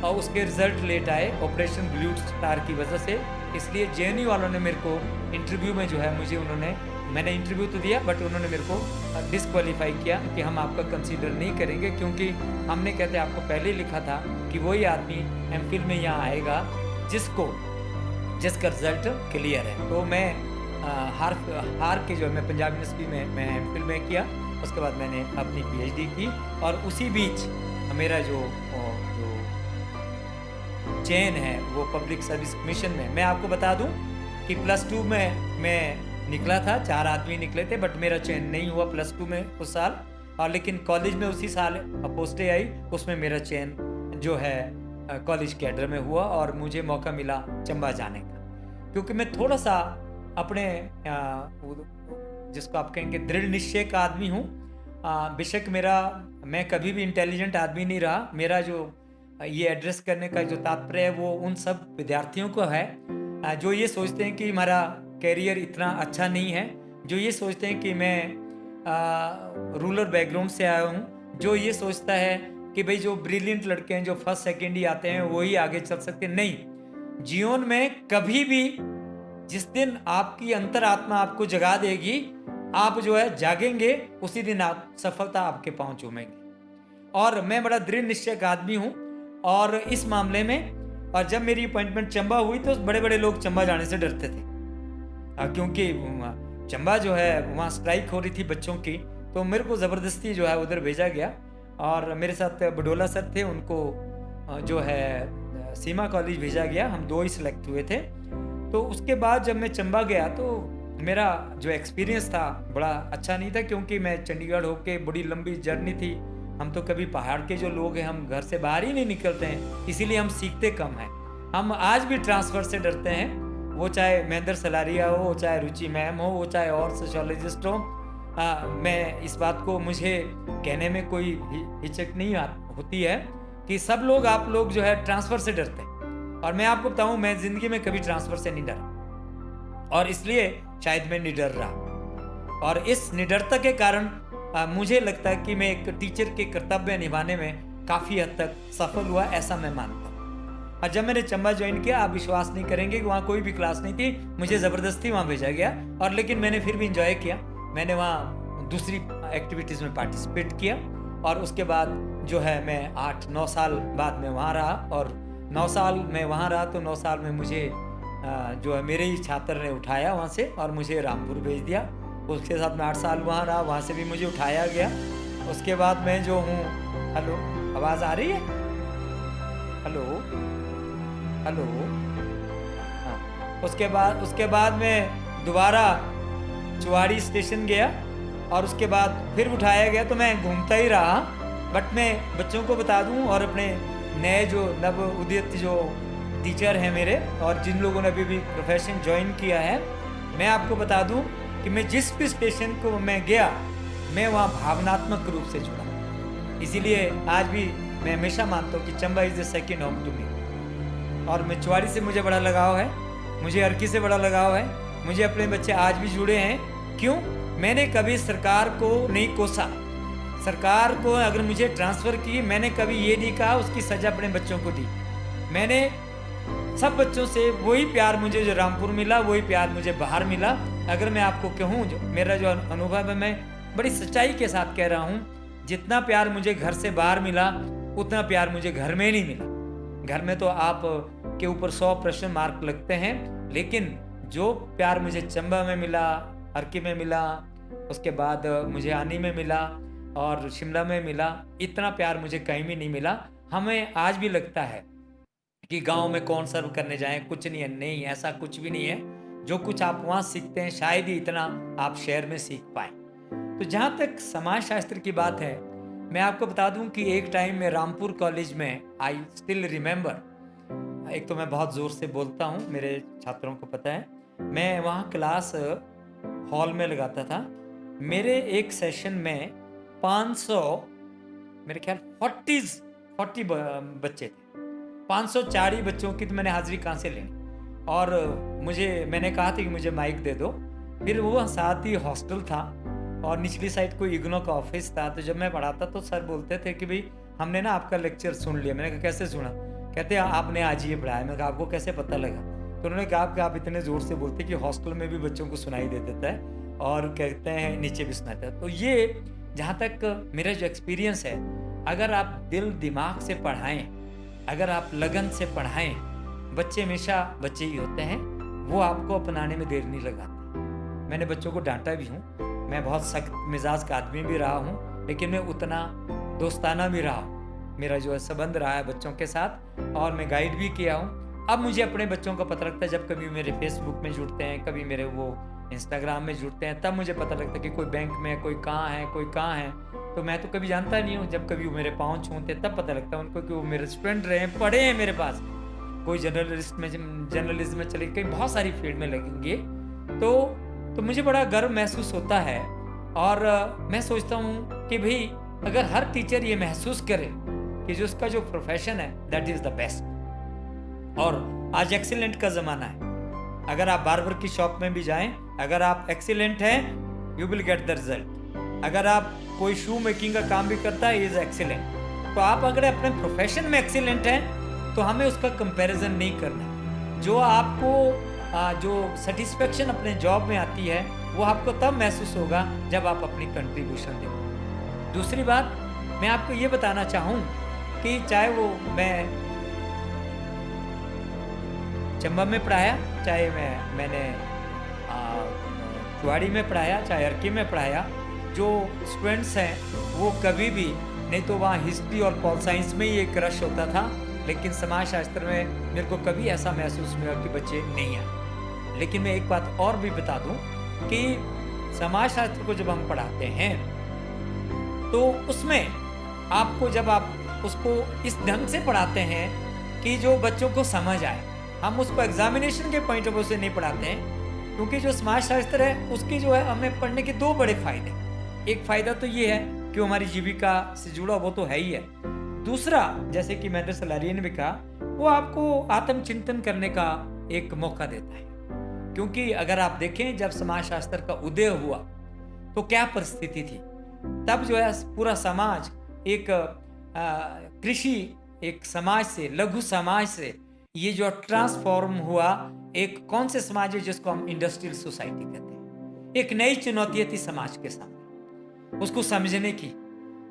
और उसके रिज़ल्ट लेट आए ऑपरेशन ब्लू स्टार की वजह से, इसलिए जेएनयू वालों ने मेरे को इंटरव्यू में जो है मैंने इंटरव्यू तो दिया, बट उन्होंने मेरे को डिसक्वालीफाई किया कि हम आपका कंसीडर नहीं करेंगे, क्योंकि हमने कहते आपको पहले ही लिखा था कि वही आदमी एमफिल में यहाँ आएगा जिसका रिजल्ट क्लियर है। तो मैं हार के जो मैं पंजाब यूनिवर्सिटी में मैं एमफिल में किया, उसके बाद मैंने अपनी पीएचडी की, और उसी बीच मेरा जो चयन है वो पब्लिक सर्विस कमीशन में, मैं आपको बता दूं कि +2 में मैं निकला था, 4 आदमी निकले थे, बट मेरा चयन नहीं हुआ +2 में उस साल, और लेकिन कॉलेज में उसी साल पोस्टें आई, उसमें मेरा चयन जो है कॉलेज कैडर में हुआ, और मुझे मौका मिला चंबा जाने का, क्योंकि मैं थोड़ा सा अपने जिसको आप कहेंगे दृढ़ निश्चय का आदमी हूँ। बेशक मैं कभी भी इंटेलिजेंट आदमी नहीं रहा, मेरा जो ये एड्रेस करने का जो तात्पर्य है वो उन सब विद्यार्थियों को है जो ये सोचते हैं कि हमारा कैरियर इतना अच्छा नहीं है, जो ये सोचते हैं कि मैं रूरल बैकग्राउंड से आया हूँ, जो ये सोचता है कि भाई जो ब्रिलियंट लड़के हैं जो फर्स्ट सेकेंड ही आते हैं वही आगे चल सकते हैं। नहीं, जीवन में कभी भी जिस दिन आपकी अंतरात्मा आपको जगा देगी, आप जो है जागेंगे, उसी दिन आप सफलता आपके पांव चूमेंगे। और मैं बड़ा दृढ़ निश्चय का आदमी हूँ, और इस मामले में, और जब मेरी अपॉइंटमेंट चंबा हुई तो बड़े बड़े लोग चंबा जाने से डरते थे, क्योंकि चंबा जो है वहाँ स्ट्राइक हो रही थी बच्चों की, तो मेरे को ज़बरदस्ती जो है उधर भेजा गया, और मेरे साथ बडोला सर थे, उनको जो है सीमा कॉलेज भेजा गया, हम 2 ही सिलेक्ट हुए थे। तो उसके बाद जब मैं चंबा गया तो मेरा जो एक्सपीरियंस था बड़ा अच्छा नहीं था, क्योंकि मैं चंडीगढ़ होके बड़ी लंबी जर्नी थी, हम तो कभी पहाड़ के जो लोग हैं हम घर से बाहर ही नहीं निकलते हैं, इसीलिए हम सीखते कम हैं। हम आज भी ट्रांसफ़र से डरते हैं, वो चाहे महेंद्र सलारिया हो, चाहे रुचि मैम हो, वो चाहे और सोशोलॉजिस्ट हो। मैं इस बात को मुझे कहने में कोई हिचक नहीं होती है कि सब लोग आप लोग जो है ट्रांसफ़र से डरते हैं, और मैं आपको बताऊं मैं ज़िंदगी में कभी ट्रांसफ़र से नहीं डरा, और इसलिए शायद मैं निडर रहा, और इस निडरता के कारण मुझे लगता है कि मैं एक टीचर के कर्तव्य निभाने में काफ़ी हद तक सफल हुआ, ऐसा मैं मानता हूँ। और जब मैंने चंबा ज्वाइन किया, आप विश्वास नहीं करेंगे कि वहाँ कोई भी क्लास नहीं थी, मुझे ज़बरदस्ती वहाँ भेजा गया, और लेकिन मैंने फिर भी इंजॉय किया, मैंने वहाँ दूसरी एक्टिविटीज़ में पार्टिसिपेट किया, और उसके बाद जो है मैं 8-9 साल बाद में वहाँ रहा, और 9 साल में वहाँ रहा तो 9 साल में मुझे जो है मेरे ही छात्र ने उठाया वहाँ से और मुझे रामपुर भेज दिया। उसके साथ मैं 8 साल वहाँ रहा, वहाँ से भी मुझे उठाया गया। उसके बाद मैं जो हूँ, हेलो, आवाज़ आ रही है? हेलो हेलो, हाँ। उसके बाद मैं दोबारा चुवाड़ी स्टेशन गया, और उसके बाद फिर उठाया गया, तो मैं घूमता ही रहा। बट मैं बच्चों को बता दूं, और अपने नए जो नव उदित जो टीचर हैं मेरे, और जिन लोगों ने अभी भी प्रोफेशन ज्वाइन किया है, मैं आपको बता दूं कि मैं जिस भी स्टेशन को मैं गया, मैं वहाँ भावनात्मक रूप से जुड़ा। इसीलिए आज भी मैं हमेशा मानता हूँ कि Chamba is the second home to me. और मैं चुवाड़ी से मुझे बड़ा लगाव है, मुझे अर्की से बड़ा लगाव है, मुझे अपने बच्चे आज भी जुड़े हैं। क्यों? मैंने कभी सरकार को नहीं कोसा, सरकार को अगर मुझे ट्रांसफ़र की, मैंने कभी ये नहीं कहा उसकी सज़ा अपने बच्चों को दी। मैंने सब बच्चों से वही प्यार मुझे जो रामपुर मिला, वही प्यार मुझे बाहर मिला। अगर मैं आपको कहूँ, जो मेरा जो अनुभव है, मैं बड़ी सच्चाई के साथ कह रहा हूँ, जितना प्यार मुझे घर से बाहर मिला, उतना प्यार मुझे घर में नहीं मिला। घर में तो आप के ऊपर 100 प्रश्न मार्क लगते हैं, लेकिन जो प्यार मुझे चंबा में मिला, अर्की में मिला, उसके बाद मुझे आनी में मिला और शिमला में मिला, इतना प्यार मुझे कहीं भी नहीं मिला। हमें आज भी लगता है कि गांव में कौन सर्व करने जाएं, कुछ नहीं है। नहीं, ऐसा कुछ भी नहीं है। जो कुछ आप वहाँ सीखते हैं, शायद ही इतना आप शहर में सीख पाएं। तो जहाँ तक समाज शास्त्र की बात है, मैं आपको बता दूं कि एक टाइम में रामपुर कॉलेज में, आई स्टिल रिमेंबर, एक तो मैं बहुत ज़ोर से बोलता हूँ, मेरे छात्रों को पता है, मैं वहाँ क्लास हॉल में लगाता था। मेरे एक सेशन में 500, मेरे ख्याल 40 बच्चे थे। 504 ही बच्चों की तो मैंने हाजिरी कहाँ से लेनी। और मैंने कहा था कि मुझे माइक दे दो, फिर वो साथ ही हॉस्टल था और निचली साइड कोई इग्नो का ऑफिस था। तो जब मैं पढ़ाता तो सर बोलते थे कि भाई हमने ना आपका लेक्चर सुन लिया। मैंने कहा कैसे सुना? कहते आपने आज ये पढ़ाया। मैंने कहा आपको कैसे पता लगा? तो उन्होंने कहा कि आप इतने ज़ोर से बोलते कि हॉस्टल में भी बच्चों को सुनाई दे देता है और कहते हैं नीचे भी सुनाता है। तो ये जहाँ तक मेरा जो एक्सपीरियंस है, अगर आप दिल दिमाग से पढ़ाएं, अगर आप लगन से पढ़ाएं, बच्चे हमेशा बच्चे ही होते हैं, वो आपको अपनाने में देर नहीं लगाते। मैंने बच्चों को डांटा भी हूँ, मैं बहुत सख्त मिजाज का आदमी भी रहा हूँ, लेकिन मैं उतना दोस्ताना भी रहा हूँ। मेरा जो है संबंध रहा है बच्चों के साथ और मैं गाइड भी किया हूँ। अब मुझे अपने बच्चों का पता लगता है, जब कभी मेरे फेसबुक में जुड़ते हैं, कभी मेरे वो इंस्टाग्राम में जुड़ते हैं, तब मुझे पता लगता है कि कोई बैंक में है, कोई कहाँ है, कोई कहाँ है। तो मैं तो कभी जानता नहीं हूँ, जब कभी वो मेरे पाँव छूते तब पता लगता है उनको कि वो मेरे स्टूडेंट रहे हैं, पढ़े हैं मेरे पास। कोई जर्नलिज्म में चले गए, बहुत सारी फील्ड में लगेंगे। तो मुझे बड़ा गर्व महसूस होता है और मैं सोचता हूँ कि भाई अगर हर टीचर ये महसूस करे कि जो उसका जो प्रोफेशन है दैट इज द बेस्ट। और आज एक्सीलेंट का ज़माना है। अगर आप बार्बर की शॉप में भी जाएं, अगर आप एक्सीलेंट हैं you will get the result. अगर आप कोई शू मेकिंग का काम भी करता है इज एक्सीलेंट। तो आप अगर अपने प्रोफेशन में एक्सीलेंट हैं तो हमें उसका कंपैरिजन नहीं करना। जो आपको जो सेटिस्फेक्शन अपने जॉब में आती है वो आपको तब महसूस होगा जब आप अपनी कंट्रीब्यूशन दें। दूसरी बात मैं आपको ये बताना चाहूँ कि चाहे वो मैं चंबा में पढ़ाया, चाहे मैंने चुवाड़ी में पढ़ाया, चाहे अर्की में पढ़ाया, जो स्टूडेंट्स हैं वो कभी भी नहीं तो वहाँ हिस्ट्री और पॉल साइंस में ही एक रश होता था, लेकिन समाज शास्त्र में मेरे को कभी ऐसा महसूस नहीं हुआ कि बच्चे नहीं आए। लेकिन मैं एक बात और भी बता दूं कि समाज शास्त्र को जब हम पढ़ाते हैं तो उसमें आपको जब आप उसको इस ढंग से पढ़ाते हैं कि जो बच्चों को समझ आए, हम उसको एग्जामिनेशन के पॉइंट ऑफ व्यू से नहीं पढ़ाते हैं। क्योंकि जो समाज शास्त्र है उसकी जो है हमें पढ़ने के दो बड़े फायदे। एक फायदा तो ये है कि हमारी जीविका से जुड़ा, वो तो है ही है। दूसरा, जैसे कि मैंने सलारिया ने भी कहा, वो आपको आत्मचिंतन करने का एक मौका देता है। क्योंकि अगर आप देखें जब समाज शास्त्र का उदय हुआ तो क्या परिस्थिति थी, तब जो है पूरा समाज एक कृषि एक समाज से, लघु समाज से ये जो ट्रांसफॉर्म हुआ एक कौन से समाज है जिसको हम इंडस्ट्रियल सोसाइटी कहते हैं। एक नई चुनौती थी समाज के सामने, उसको समझने की,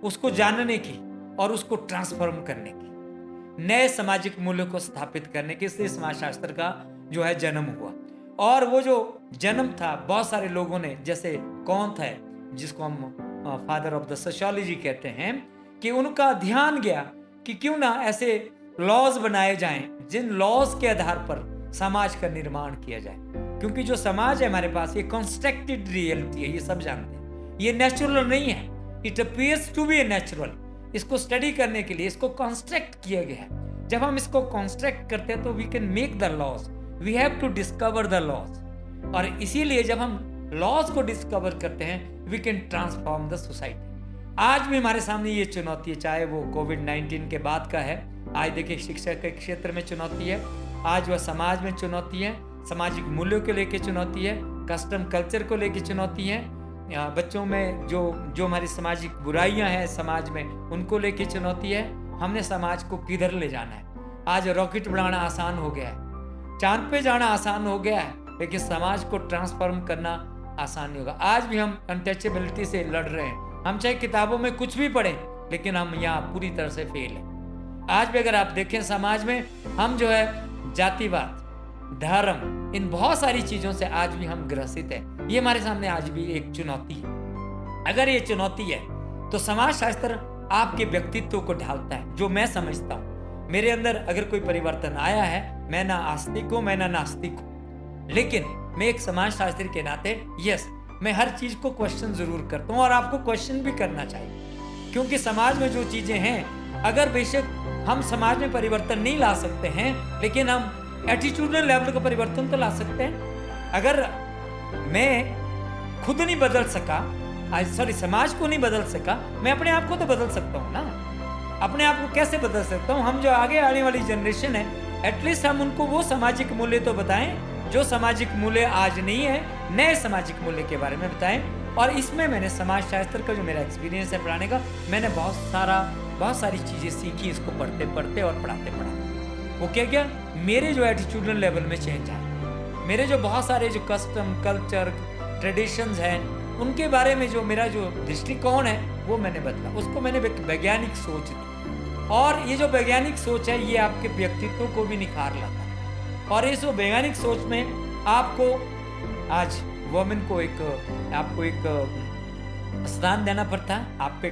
उसको जानने की और उसको ट्रांसफॉर्म करने की, नए सामाजिक मूल्यों को स्थापित करने के, इसलिए समाज शास्त्र का जो है जन्म हुआ। और वो जो जन्म था बहुत सारे लोगों ने, जैसे कौन था जिसको हम फादर ऑफ द सोशियोलॉजी कहते हैं, कि उनका ध्यान गया कि क्यों ना ऐसे लॉज बनाए जाएं जिन लॉज के आधार पर समाज का निर्माण किया जाए। क्योंकि जो समाज है हमारे पास ये कंस्ट्रक्टेड रियलिटी है, ये सब जानते हैं, ये नेचुरल नहीं है। It appears to be natural. इसको स्टडी करने के लिए इसको कंस्ट्रक्ट किया गया है। जब हम इसको कंस्ट्रक्ट करते हैं तो we can make the laws, we have to discover the laws. और इसीलिए जब हम लॉज को डिस्कवर करते हैं we can transform the society. आज भी हमारे सामने ये चुनौती है, चाहे वो कोविड-19 के बाद का है। आज देखिए शिक्षा के क्षेत्र में चुनौती है, आज वह समाज में चुनौती है, सामाजिक मूल्यों को लेकर चुनौती है, कस्टम कल्चर को लेकर चुनौती है, बच्चों में जो हमारी सामाजिक बुराइयां हैं समाज में उनको लेकर चुनौती है। हमने समाज को किधर ले जाना है। आज रॉकेट बनाना आसान हो गया है, चांद पे जाना आसान हो गया है, लेकिन समाज को ट्रांसफॉर्म करना आसान नहीं होगा। आज भी हम अनटचेबिलिटी से लड़ रहे हैं। हम चाहे किताबों में कुछ भी पढ़ें लेकिन हम यहाँ पूरी तरह से फेल हैं। आज भी अगर आप देखें समाज में हम जो है जातिवाद, धर्म, इन बहुत सारी चीजों से आज भी हम ग्रसित हैं। ये हमारे सामने आज भी एक चुनौती है। अगर ये चुनौती है तो समाज शास्त्र आपके व्यक्तित्व को ढालता है। जो मैं समझता हूँ मेरे अंदर अगर कोई परिवर्तन आया है, मैं ना आस्तिक हूँ मैं ना नास्तिक हूँ, लेकिन मैं एक समाज शास्त्री के नाते यस मैं हर चीज को क्वेश्चन जरूर करता हूँ और आपको क्वेश्चन भी करना चाहिए। क्योंकि समाज में जो चीजें हैं, अगर बेशक हम समाज में परिवर्तन नहीं ला सकते हैं लेकिन हम एटीट्यूडल लेवल का परिवर्तन तो ला सकते हैं। अगर मैं खुद नहीं बदल सका, समाज को नहीं बदल सका, मैं अपने आप को तो बदल सकता हूँ ना। अपने आप को कैसे बदल सकता हूँ? हम जो आगे आने वाली जनरेशन है एटलीस्ट हम उनको वो सामाजिक मूल्य तो बताएं जो सामाजिक मूल्य आज नहीं है नए सामाजिक मूल्य के बारे में बताएं। और इसमें मैंने समाज शास्त्र का जो मेरा एक्सपीरियंस है पढ़ाने का, मैंने बहुत सारी चीज़ें सीखी इसको पढ़ते पढ़ते और पढ़ाते पढ़ाते। वो क्या क्या मेरे जो एटीट्यूडल लेवल में चेंज आए, मेरे जो बहुत सारे जो कस्टम, कल्चर, ट्रेडिशंस हैं, उनके बारे में जो मेरा जो दृष्टिकोण है वो मैंने बदला, उसको मैंने वैज्ञानिक सोच दी। और ये जो वैज्ञानिक सोच है ये आपके व्यक्तित्व को भी निखार लाता है। और इस वैज्ञानिक सोच में आपको आज वुमेन को आपको एक स्थान देना पड़ता है, आपको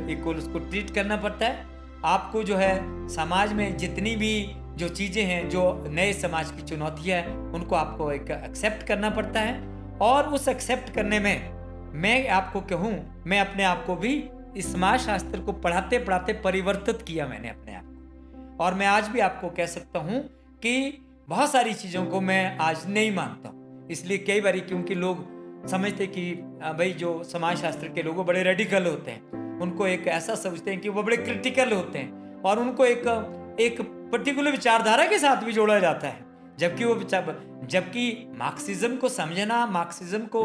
इक्वल उसको ट्रीट करना पड़ता है। आपको जो है समाज में जितनी भी जो चीज़ें हैं, जो नए समाज की चुनौतियाँ हैं, उनको आपको एक एक्सेप्ट करना पड़ता है। और उस एक्सेप्ट करने में मैं आपको कहूँ, मैं अपने आप को भी इस समाज शास्त्र को पढ़ाते पढ़ाते परिवर्तित किया मैंने अपने आप को। और मैं आज भी आपको कह सकता हूँ कि बहुत सारी चीज़ों को मैं आज नहीं मानता हूँ। इसलिए कई बार क्योंकि लोग समझते कि भाई जो समाज शास्त्र के लोग बड़े रेडिकल होते हैं, उनको एक ऐसा समझते हैं कि वो बड़े क्रिटिकल होते हैं और उनको एक पर्टिकुलर विचारधारा के साथ भी जोड़ा जाता है। जबकि मार्क्सिज्म को समझना, मार्क्सिज्म को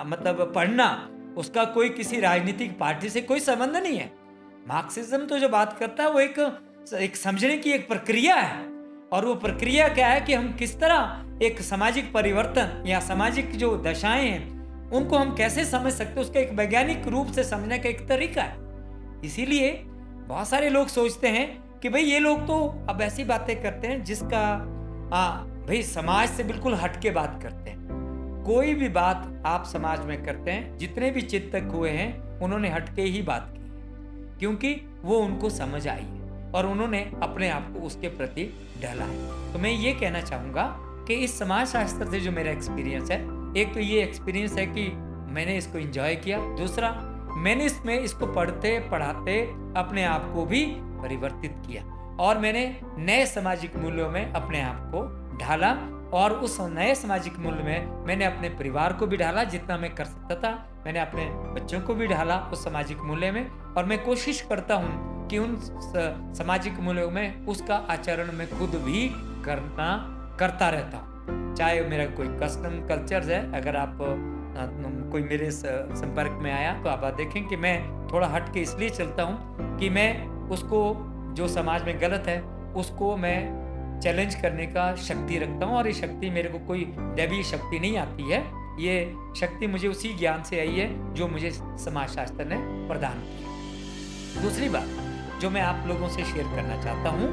मतलब पढ़ना, उसका कोई किसी राजनीतिक पार्टी से कोई संबंध नहीं है। मार्क्सिज्म तो जो बात करता है वो एक समझने की एक प्रक्रिया है। और वो प्रक्रिया क्या है कि हम किस तरह एक सामाजिक परिवर्तन या सामाजिक जो दशाएं हैं उनको हम कैसे समझ सकते हैं, उसका एक वैज्ञानिक रूप से समझने का एक तरीका है। इसीलिए बहुत सारे लोग सोचते हैं कि भाई ये लोग तो अब ऐसी बातें करते हैं जिसका भाई समाज से बिल्कुल हट के बात करते हैं। कोई भी बात आप समाज में करते हैं, जितने भी चिंतक हुए हैं उन्होंने हटके ही बात की है, क्योंकि वो उनको समझ आई है और उन्होंने अपने आप को उसके प्रति ढाला है। तो मैं ये कहना चाहूँगा कि इस समाज शास्त्र से जो मेरा एक्सपीरियंस है, एक तो ये एक्सपीरियंस है कि मैंने इसको एंजॉय किया, दूसरा मैंने इसको पढ़ते पढ़ाते अपने आप को भी परिवर्तित किया और मैंने नए सामाजिक मूल्यों में अपने आप को ढाला। और उस नए सामाजिक मूल्य में मैंने अपने परिवार को भी ढाला, जितना मैं कर सकता था मैंने अपने बच्चों को भी ढाला उस सामाजिक मूल्य में। और मैं कोशिश करता हूँ कि उन सामाजिक मूल्यों में उसका आचरण मैं खुद भी करता रहता हूँ। चाहे मेरा कोई कस्टम कल्चर है, अगर आप कोई मेरे संपर्क में आया तो आप देखें कि मैं थोड़ा हट के इसलिए चलता हूँ कि मैं उसको जो समाज में गलत है उसको मैं चैलेंज करने का शक्ति रखता हूँ। और ये शक्ति मेरे को कोई दैवीय शक्ति नहीं आती है, ये शक्ति मुझे उसी ज्ञान से आई है जो मुझे समाज शास्त्र ने प्रदान की। दूसरी बात जो मैं आप लोगों से शेयर करना चाहता हूँ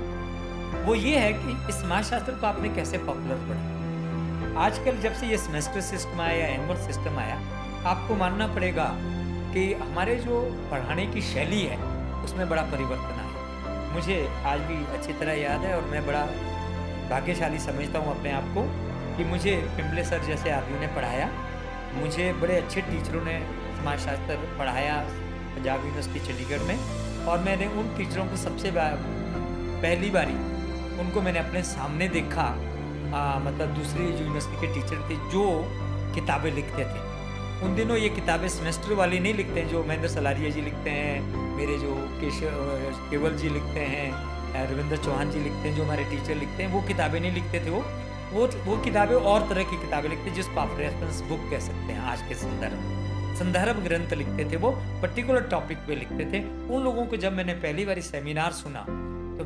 वो ये है कि इस समाज शास्त्र को आपने कैसे पॉपुलर बनाया। आजकल जब से ये सेमेस्टर सिस्टम आया या एनुअल सिस्टम आया, आपको मानना पड़ेगा कि हमारे जो पढ़ाने की शैली है उसमें बड़ा परिवर्तन आया। मुझे आज भी अच्छी तरह याद है और मैं बड़ा भाग्यशाली समझता हूँ अपने आप को कि मुझे पिंपले सर जैसे आदमी ने पढ़ाया, मुझे बड़े अच्छे टीचरों ने समाज शास्त्र पढ़ाया पंजाब यूनिवर्सिटी चंडीगढ़ में। और मैंने उन टीचरों को सबसे पहली बारी उनको मैंने अपने सामने देखा, मतलब दूसरी यूनिवर्सिटी के टीचर थे जो किताबें लिखते थे। उन दिनों ये किताबें सेमेस्टर वाली नहीं लिखते हैं जो महेंद्र सलारिया जी लिखते हैं, मेरे जो केवल जी लिखते हैं, रविंद्र चौहान जी लिखते हैं, जो हमारे टीचर लिखते हैं, वो किताबें नहीं लिखते थे। वो किताबें और तरह की किताबें लिखते हैं जिसको आप रेफरेंस बुक कह सकते हैं। आज के संदर्भ ग्रंथ लिखते थे, वो पर्टिकुलर टॉपिक पे लिखते थे। उन लोगों को जब मैंने पहली बार सेमिनार सुना तो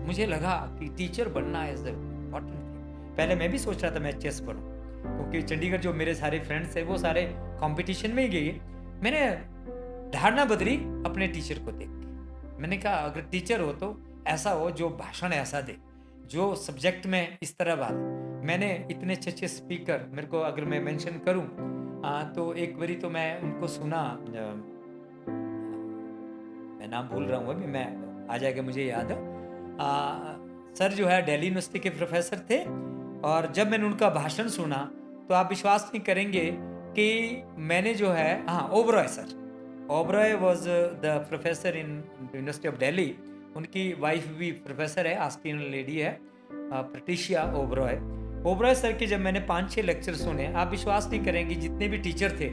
मुझे लगा कि टीचर बनना इज इम्पॉर्टेंट थिंग। पहले मैं भी सोच रहा था मैं चेस बनूं, क्योंकि चंडीगढ़ जो मेरे सारे फ्रेंड्स थे वो सारे कंपटीशन में ही गए। मैंने धारणा बदली अपने टीचर को देख के। मैंने कहा अगर टीचर हो तो ऐसा हो जो भाषण ऐसा दे, जो सब्जेक्ट में इस तरह बात। मैंने इतने अच्छे स्पीकर, मेरे को अगर मैं मेंशन करूं तो एक बारी तो मैं उनको सुना, मैं नाम भूल रहा हूँ अभी, मैं आ जाएगा मुझे याद। सर जो है दिल्ली यूनिवर्सिटी के प्रोफेसर थे और जब मैंने उनका भाषण सुना तो आप विश्वास नहीं करेंगे कि मैंने जो है Oberoi sir, Oberoi was the professor in university of Delhi. उनकी वाइफ भी प्रोफेसर है, ऑस्ट्रियन लेडी है, पैट्रिशिया ओबरॉय सर के जब मैंने 5-6 लेक्चर सुने, आप विश्वास नहीं करेंगे जितने भी टीचर थे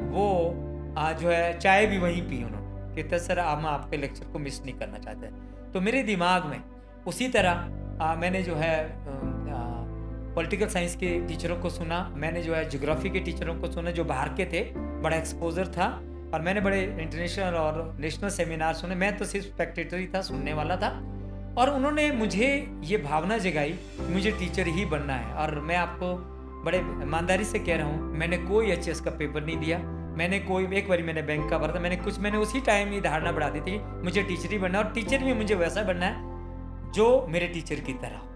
वो जो है चाय भी वहीं पी उन्होंने, कहते सर हम आपके लेक्चर को मिस नहीं करना चाहते। तो मेरे दिमाग में उसी तरह मैंने जो है पॉलिटिकल साइंस के टीचरों को सुना, मैंने जो है ज्योग्राफी के टीचरों को सुना जो बाहर के थे, बड़ा एक्सपोजर था, और मैंने बड़े इंटरनेशनल और नेशनल सेमिनार सुने। मैं तो सिर्फ स्पेक्टेटरी था, सुनने वाला था, और उन्होंने मुझे ये भावना जगाई कि मुझे टीचर ही बनना है। और मैं आपको बड़े ईमानदारी से कह रहा हूँ, मैंने कोई एचएस का पेपर नहीं दिया, मैंने कोई, एक बार मैंने बैंक का भरा था, मैंने उसी टाइम ये धारणा बढ़ा दी थी मुझे टीचर ही बनना है, और टीचर भी मुझे वैसा बनना है जो मेरे टीचर की तरह हो,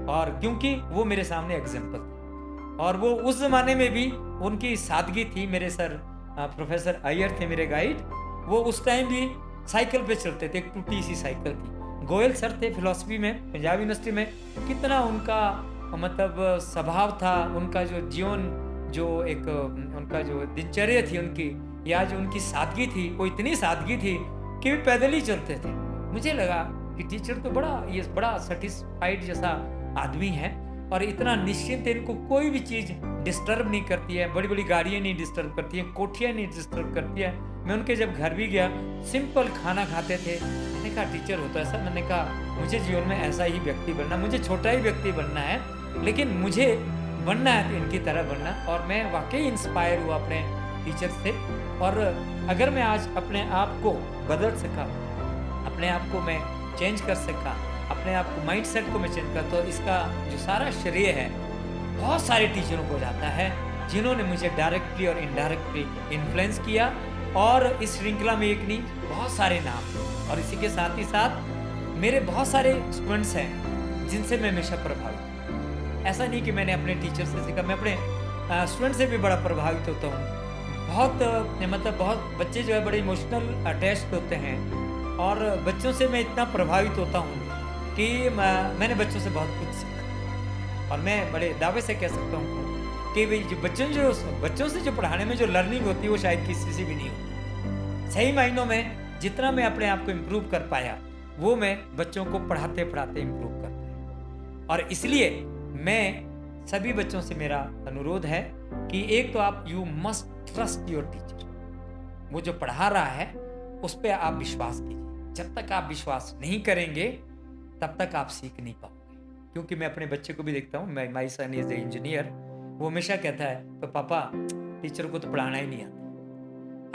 और क्योंकि वो मेरे सामने एग्जाम्पल थे। और वो उस जमाने में भी उनकी सादगी थी। मेरे सर प्रोफेसर अय्यर थे मेरे गाइड, वो उस टाइम भी साइकिल पे चलते थे, एक टूटी सी साइकिल थी। गोयल सर थे फिलॉसफी में पंजाब यूनिवर्सिटी में, कितना उनका मतलब स्वभाव था, उनका जो जीवन, जो एक उनका जो दिनचर्या थी उनकी, या जो उनकी सादगी थी, वो इतनी सादगी थी कि वे पैदल ही चलते थे। मुझे लगा कि टीचर तो बड़ा सेटिस्फाइड जैसा आदमी है, और इतना निश्चिंत है, इनको कोई भी चीज़ डिस्टर्ब नहीं करती है, बड़ी बड़ी गाड़ियाँ नहीं डिस्टर्ब करती हैं, कोठियाँ नहीं डिस्टर्ब करती है। मैं उनके जब घर भी गया, सिंपल खाना खाते थे। मैंने कहा टीचर होता है सर, मैंने कहा मुझे जीवन में ऐसा ही व्यक्ति बनना, मुझे छोटा ही व्यक्ति बनना है, लेकिन मुझे बनना है तो इनकी तरह बनना। और मैं वाकई इंस्पायर हुआ अपने टीचर से। और अगर मैं आज अपने आप को बदल सका, अपने आप को मैं चेंज कर सका, अपने आप को माइंड सेट को मैं चेंज कर, तो इसका जो सारा श्रेय है बहुत सारे टीचरों को जाता है, जिन्होंने मुझे डायरेक्टली और इनडायरेक्टली इन्फ्लुएंस किया। और इस श्रृंखला में एक नहीं, बहुत सारे नाम, और इसी के साथ ही साथ मेरे बहुत सारे स्टूडेंट्स हैं जिनसे मैं हमेशा प्रभावित हूँ। ऐसा नहीं कि मैंने अपने टीचर से सीखा, मैं अपने स्टूडेंट से भी बड़ा प्रभावित होता हूँ। बहुत बच्चे जो है बड़े इमोशनल अटैच्ड होते हैं, और बच्चों से मैं इतना प्रभावित होता हूँ कि मैंने बच्चों से बहुत कुछ सीखा। और मैं बड़े दावे से कह सकता हूँ कि भाई जो बच्चों से जो पढ़ाने में जो लर्निंग होती है वो शायद किसी से भी नहीं होती। सही मायनों में जितना मैं अपने आप को इम्प्रूव कर पाया, वो मैं बच्चों को पढ़ाते पढ़ाते इम्प्रूव कर पाया। और इसलिए मैं सभी बच्चों से मेरा अनुरोध है कि एक तो आप you must trust your teacher, वो जो पढ़ा रहा है उस पर आप विश्वास कीजिए। जब तक आप विश्वास नहीं करेंगे तब तक आप सीख नहीं पाओगे। क्योंकि मैं अपने बच्चे को भी देखता हूँ, माई सन इज ए इंजीनियर, वो हमेशा कहता है तो पापा टीचर को तो पढ़ाना ही नहीं आता।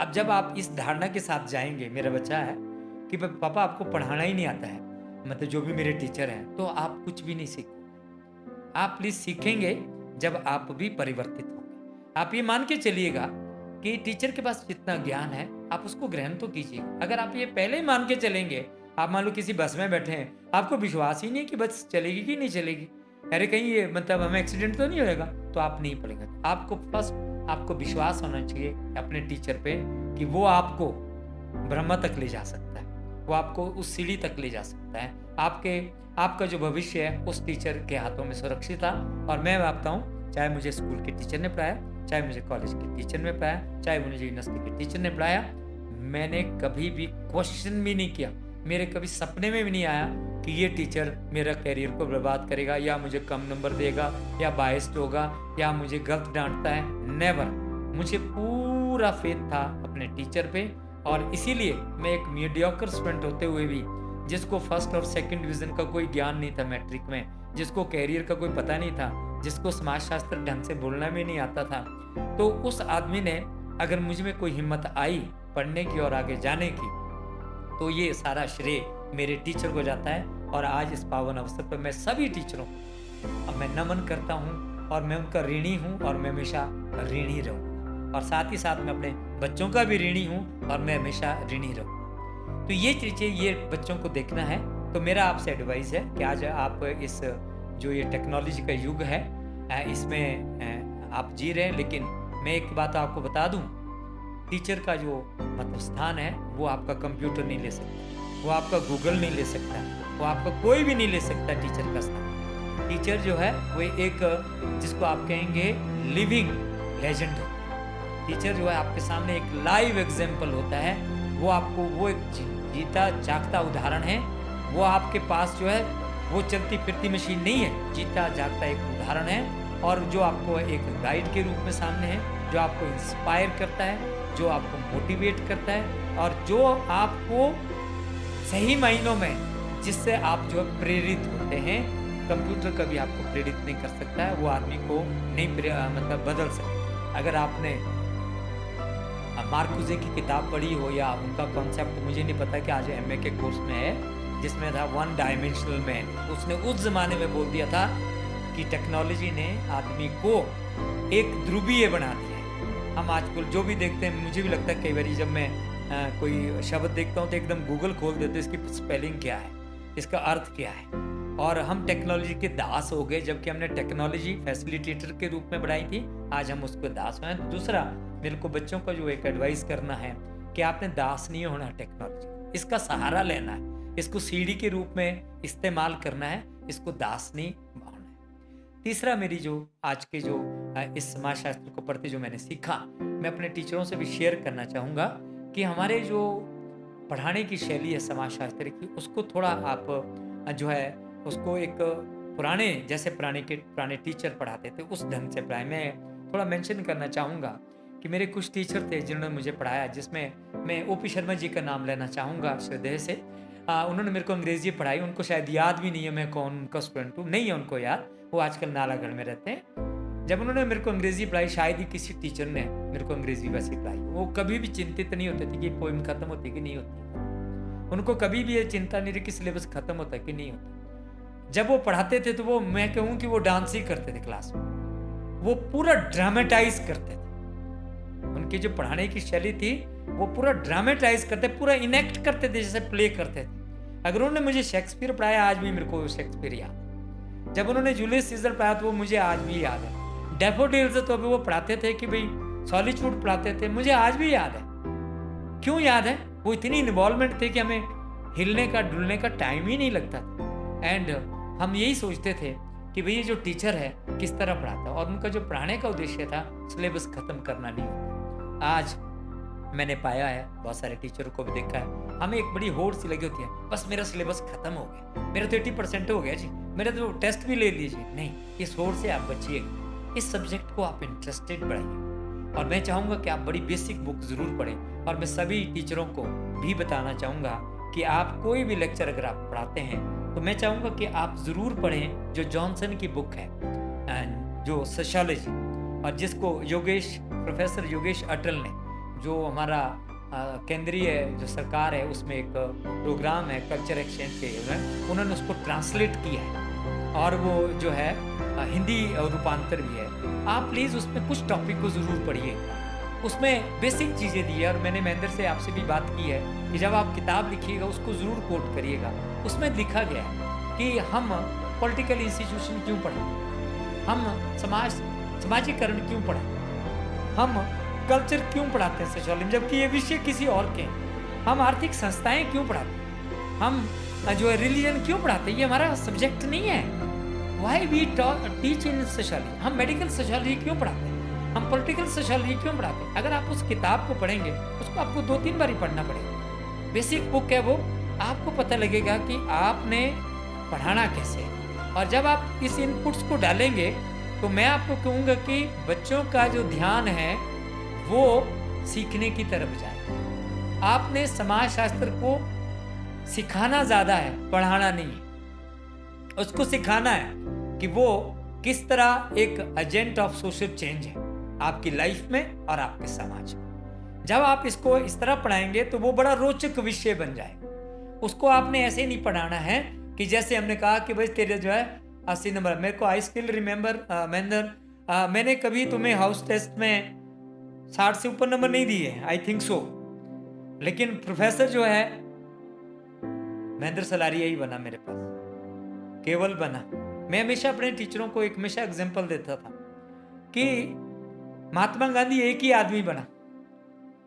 अब जब आप इस धारणा के साथ जाएंगे, मेरा बच्चा है कि पापा आपको पढ़ाना ही नहीं आता है, मतलब जो भी मेरे टीचर हैं, तो आप कुछ भी नहीं सीखोगे। आप प्लीज सीखेंगे जब आप भी परिवर्तित होंगे। आप ये मान के चलिएगा कि टीचर के पास जितना ज्ञान है आप उसको ग्रहण तो कीजिएगा। अगर आप ये पहले ही मान के चलेंगे, आप मान लो किसी बस में बैठे हैं, आपको विश्वास ही नहीं कि बस चलेगी कि नहीं चलेगी, अरे कहीं ये मतलब हमें एक्सीडेंट तो नहीं होएगा, तो आप नहीं पढ़ेंगे। आपको फर्स्ट आपको विश्वास होना चाहिए अपने टीचर पे कि वो आपको ब्रह्मा तक ले जा सकता है, वो आपको उस सीढ़ी तक ले जा सकता है। आपका जो भविष्य है उस टीचर के हाथों में सुरक्षित था। और मैं भाबता हूँ, चाहे मुझे स्कूल के टीचर ने पढ़ाया, चाहे मुझे कॉलेज के टीचर ने पढ़ाया, चाहे मुझे यूनिवर्सिटी के टीचर ने पढ़ाया, मैंने कभी भी क्वेश्चन भी नहीं किया, मेरे कभी सपने में भी नहीं आया कि ये टीचर मेरा कैरियर को बर्बाद करेगा, या मुझे कम नंबर देगा, या बायस्ड होगा, या मुझे गलत डांटता है। नेवर। मुझे पूरा फेथ था अपने टीचर पे, और इसीलिए मैं एक मीडियोकर स्टूडेंट होते हुए भी, जिसको फर्स्ट और सेकंड डिवीजन का कोई ज्ञान नहीं था मैट्रिक में, जिसको कैरियर का कोई पता नहीं था, जिसको समाजशास्त्र ढंग से बोलना भी नहीं आता था, तो उस आदमी ने अगर मुझ में कोई हिम्मत आई पढ़ने की और आगे जाने की, तो ये सारा श्रेय मेरे टीचर को जाता है। और आज इस पावन अवसर पर मैं सभी टीचरों को मैं नमन करता हूँ, और मैं उनका ऋणी हूँ, और मैं हमेशा ऋणी रहूँगा। और साथ ही साथ मैं अपने बच्चों का भी ऋणी हूँ, और मैं हमेशा ऋणी रहूँगा। तो ये चीज़ें ये बच्चों को देखना है। तो मेरा आपसे एडवाइस है कि आज आप इस जो ये टेक्नोलॉजी का युग है, इसमें आप जी रहे हैं, लेकिन मैं एक बात आपको बता दूं, टीचर का जो मतलब स्थान है वो आपका कंप्यूटर नहीं ले सकता, वो आपका गूगल नहीं ले सकता, वो आपका कोई भी नहीं ले सकता टीचर का स्थान। टीचर जो है वो एक जिसको आप कहेंगे लिविंग लेजेंड होता है। टीचर जो है आपके सामने एक लाइव एग्जाम्पल होता है, वो आपको वो एक जीता जागता उदाहरण है। वो आपके पास जो है वो चलती फिरती मशीन नहीं है, जीता जागता एक उदाहरण है, और जो आपको एक गाइड के रूप में सामने है, जो आपको इंस्पायर करता है, जो आपको मोटिवेट करता है, और जो आपको सही मायनों में जिससे आप जो प्रेरित होते हैं, कंप्यूटर कभी आपको प्रेरित नहीं कर सकता है, वो आदमी को नहीं मतलब बदल सकता। अगर आपने मार्कुजे की किताब पढ़ी हो या उनका कॉन्सेप्ट, मुझे नहीं पता कि आज एमए के कोर्स में है, जिसमें था वन डायमेंशनल मैन, उसने उस जमाने में बोल दिया था कि टेक्नोलॉजी ने आदमी को एक ध्रुवीय बना दिया है। हम आजकल जो भी देखते हैं, मुझे भी लगता है कई बार जब मैं कोई शब्द देखता हूँ तो एकदम गूगल खोल देते इसकी स्पेलिंग क्या है, इसका अर्थ क्या है, और हम टेक्नोलॉजी के दास हो गए, जबकि हमने टेक्नोलॉजी फैसिलिटेटर के रूप में बढ़ाई थी, आज हम उसको दास हैं। दूसरा, मेरे को बच्चों का जो एक एडवाइस करना है कि आपने दास नहीं होना टेक्नोलॉजी, इसका सहारा लेना है, इसको सीढ़ी के रूप में इस्तेमाल करना है, इसको दास नहीं होना है। तीसरा, मेरी जो आज के जो इस समाजशास्त्र को पढ़ते जो मैंने सीखा, मैं अपने टीचरों से भी शेयर करना चाहूँगा कि हमारे जो पढ़ाने की शैली है समाजशास्त्र की, उसको थोड़ा आप जो है उसको एक पुराने टीचर पढ़ाते थे उस ढंग से पढ़ाए। मैं थोड़ा मेंशन करना चाहूँगा कि मेरे कुछ टीचर थे जिन्होंने मुझे पढ़ाया, जिसमें मैं ओपी शर्मा जी का नाम लेना चाहूँगा श्रद्धेय से। उन्होंने मेरे को अंग्रेजी पढ़ाई, उनको शायद याद भी नहीं है मैं कौन उनका स्टूडेंट हूँ, नहीं है उनको याद, वो आजकल नालागढ़ में रहते हैं। जब उन्होंने मेरे को अंग्रेजी पढ़ाई, शायद ही किसी टीचर ने मेरे को अंग्रेजी वैसे पढ़ाई, वो कभी भी चिंतित नहीं होते थे कि पोइम खत्म होती कि नहीं होती, उनको कभी भी ये चिंता नहीं रही कि सिलेबस खत्म होता कि नहीं होता। जब वो पढ़ाते थे तो वो, मैं कहूँ कि वो डांस ही करते थे क्लास में, वो पूरा ड्रामेटाइज करते थे। उनकी जो पढ़ाने की शैली थी वो पूरा ड्रामेटाइज करते, पूरा इनेक्ट करते थे, जैसे प्ले करते थे। अगर उन्होंने मुझे शेक्सपियर पढ़ाया, आज भी मेरे को शेक्सपियर याद है। जब उन्होंने जूलियस सीजर पढ़ाया तो वो मुझे आज भी याद है। डैफोडिल्स तो अभी वो पढ़ाते थे कि भाई सॉलिट्यूड पढ़ाते थे, मुझे आज भी याद है। क्यों याद है? वो इतनी इन्वॉल्वमेंट थे कि हमें हिलने का डुलने का टाइम ही नहीं लगता था। एंड हम यही सोचते थे कि भाई ये जो टीचर है किस तरह पढ़ाता, और उनका जो पढ़ाने का उद्देश्य था सिलेबस खत्म करना नहीं होता। आज मैंने पाया है, बहुत सारे टीचरों को भी देखा है, हमें एक बड़ी होड़ सी लगी होती है, बस मेरा सिलेबस खत्म हो गया, मेरा तो 80% हो गया जी, मेरा तो टेस्ट भी ले लीजिए। नहीं, इस होड़ से आप बचिएगा, इस सब्जेक्ट को आप इंटरेस्टेड बढ़ाइए। और मैं चाहूँगा कि आप बड़ी बेसिक बुक ज़रूर पढ़ें। और मैं सभी टीचरों को भी बताना चाहूँगा कि आप कोई भी लेक्चर अगर आप पढ़ाते हैं तो मैं चाहूँगा कि आप ज़रूर पढ़ें जो जॉनसन की बुक है, जो सोशियोलॉजी, और जिसको प्रोफेसर योगेश अटल ने, जो हमारा केंद्रीय जो सरकार है उसमें एक प्रोग्राम है कल्चर एक्सचेंज के, उन्होंने उसको ट्रांसलेट किया है और वो जो है हिंदी रूपांतर भी है। आप प्लीज़ उसमें कुछ टॉपिक को ज़रूर पढ़िए, उसमें बेसिक चीज़ें दी है। और मैंने महेंद्र से आपसे भी बात की है कि जब आप किताब लिखिएगा उसको ज़रूर कोट करिएगा। उसमें लिखा गया है कि हम पॉलिटिकल इंस्टीट्यूशन क्यों पढ़ें, हम समाजीकरण क्यों पढ़ें, हम कल्चर क्यों पढ़ाते हैं सोशियोलॉजी, जबकि ये विषय किसी और के हैं। हम आर्थिक संस्थाएं क्यों पढ़ाते हैं, हम जो है रिलीजन क्यों पढ़ाते हैं, ये हमारा सब्जेक्ट नहीं है। Why we teach in sociology, हम मेडिकल सोशियोलॉजी क्यों पढ़ाते हैं, हम पॉलिटिकल सोशियोलॉजी क्यों पढ़ाते हैं। अगर आप उस किताब को पढ़ेंगे उसको आपको 2-3 बार ही पढ़ना पड़ेगा। बेसिक बुक है वो, आपको पता लगेगा कि आपने पढ़ाना कैसे है। और जब आप इस इनपुट्स को डालेंगे तो मैं आपको कहूँगा कि बच्चों का जो ध्यान है वो सीखने की तरफ जाए। आपने समाजशास्त्र को सिखाना ज़्यादा है, पढ़ाना नहीं है। उसको सिखाना है कि वो किस तरह एक एजेंट ऑफ सोशल चेंज है आपकी लाइफ में और आपके समाज में। जब आप इसको इस तरह पढ़ाएंगे तो वो बड़ा रोचक विषय बन जाएगा। उसको आपने ऐसे नहीं पढ़ाना है कि जैसे हमने कहा कि भाई तेरे जो है 80 नंबर, मेरे को आई स्टिल रिमेंबर महेंद्र, मैंने कभी तुम्हें हाउस टेस्ट में 60 से ऊपर नंबर नहीं दिए, आई थिंक सो, लेकिन प्रोफेसर जो है महेंद्र सलारिया ही बना मेरे पास, केवल बना। मैं हमेशा अपने टीचरों को एक हमेशा एग्जाम्पल देता था कि महात्मा गांधी एक ही आदमी बना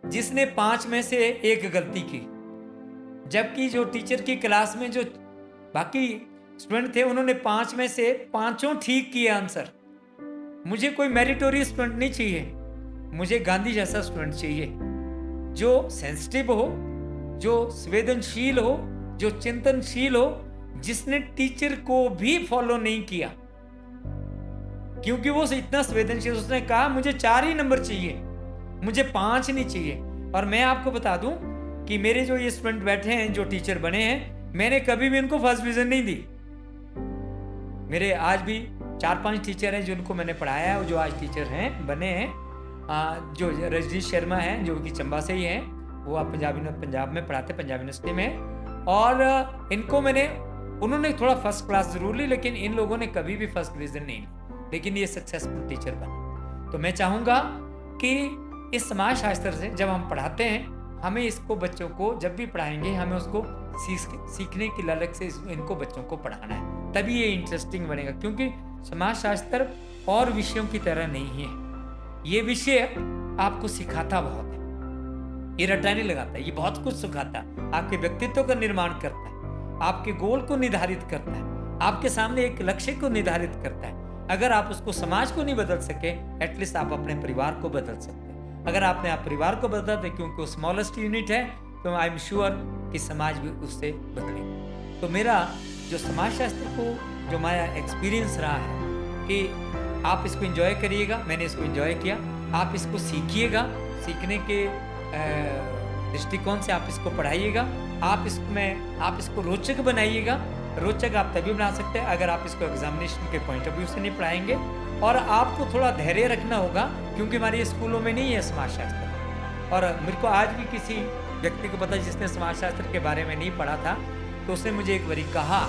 जिसने 5 में से 1 गलती की, जबकि जो टीचर की क्लास में जो बाकी स्टूडेंट थे उन्होंने 5 में से 5 ठीक किए आंसर। मुझे कोई मेरिटोरियस स्टूडेंट नहीं चाहिए, मुझे गांधी जैसा स्टूडेंट चाहिए जो सेंसिटिव हो, जो संवेदनशील हो, जो चिंतनशील हो, जिसने टीचर को भी फॉलो नहीं किया क्योंकि वो इतना संवेदनशील। उसने कहा मुझे 4 ही नंबर चाहिए, मुझे 5 नहीं चाहिए। और मैं आपको बता दूं कि मेरे जो ये स्टूडेंट बैठे हैं जो टीचर बने हैं, मैंने कभी भी उनको फर्स्ट डिवीजन नहीं दी। मेरे आज भी 4-5 टीचर हैं जिनको मैंने पढ़ाया है और जो आज टीचर हैं बने हैं। जो रजनीश शर्मा हैं जो कि चंबा से ही हैं, वो आप पंजाब में पढ़ाते, पंजाब यूनिवर्सिटी में। और इनको उन्होंने थोड़ा फर्स्ट क्लास जरूर ली, लेकिन इन लोगों ने कभी भी फर्स्ट डिवीजन नहीं ली, लेकिन ये सक्सेसफुल टीचर बने। तो मैं चाहूँगा कि इस समाज शास्त्र से जब हम पढ़ाते हैं, हमें इसको बच्चों को जब भी पढ़ाएंगे हमें उसको सीखने की ललक से इनको बच्चों को पढ़ाना है, तभी ये इंटरेस्टिंग बनेगा। क्योंकि समाज शास्त्र और विषयों की तरह नहीं है, ये विषय आपको सिखाता बहुत है, ये रटा नहीं लगाता, ये बहुत कुछ सिखाता है, आपके व्यक्तित्व का निर्माण करता है, आपके गोल को निर्धारित करता है, आपके सामने एक लक्ष्य को निर्धारित करता है। अगर आप उसको समाज को नहीं बदल सके, एटलीस्ट आप अपने परिवार को बदल सकते हैं। अगर आपने आप परिवार को बदला दे, क्योंकि वो स्मॉलेस्ट यूनिट है, तो आई एम श्योर कि समाज भी उससे बदलेगा। तो मेरा जो समाज शास्त्र को जो हमारा एक्सपीरियंस रहा है कि आप इसको एंजॉय करिएगा, मैंने इसको एंजॉय किया, आप इसको सीखिएगा, सीखने के दृष्टिकोण से आप इसको पढ़ाइएगा, आप इसको रोचक बनाइएगा। रोचक आप तभी बना सकते हैं अगर आप इसको एग्जामिनेशन के पॉइंट ऑफ व्यू से नहीं पढ़ाएंगे, और आपको थोड़ा धैर्य रखना होगा, क्योंकि हमारे स्कूलों में नहीं है समाज शास्त्र। और मेरे को आज भी किसी व्यक्ति को पता जिसने समाज शास्त्र के बारे में नहीं पढ़ा था, तो उसने मुझे एक बारी कहा,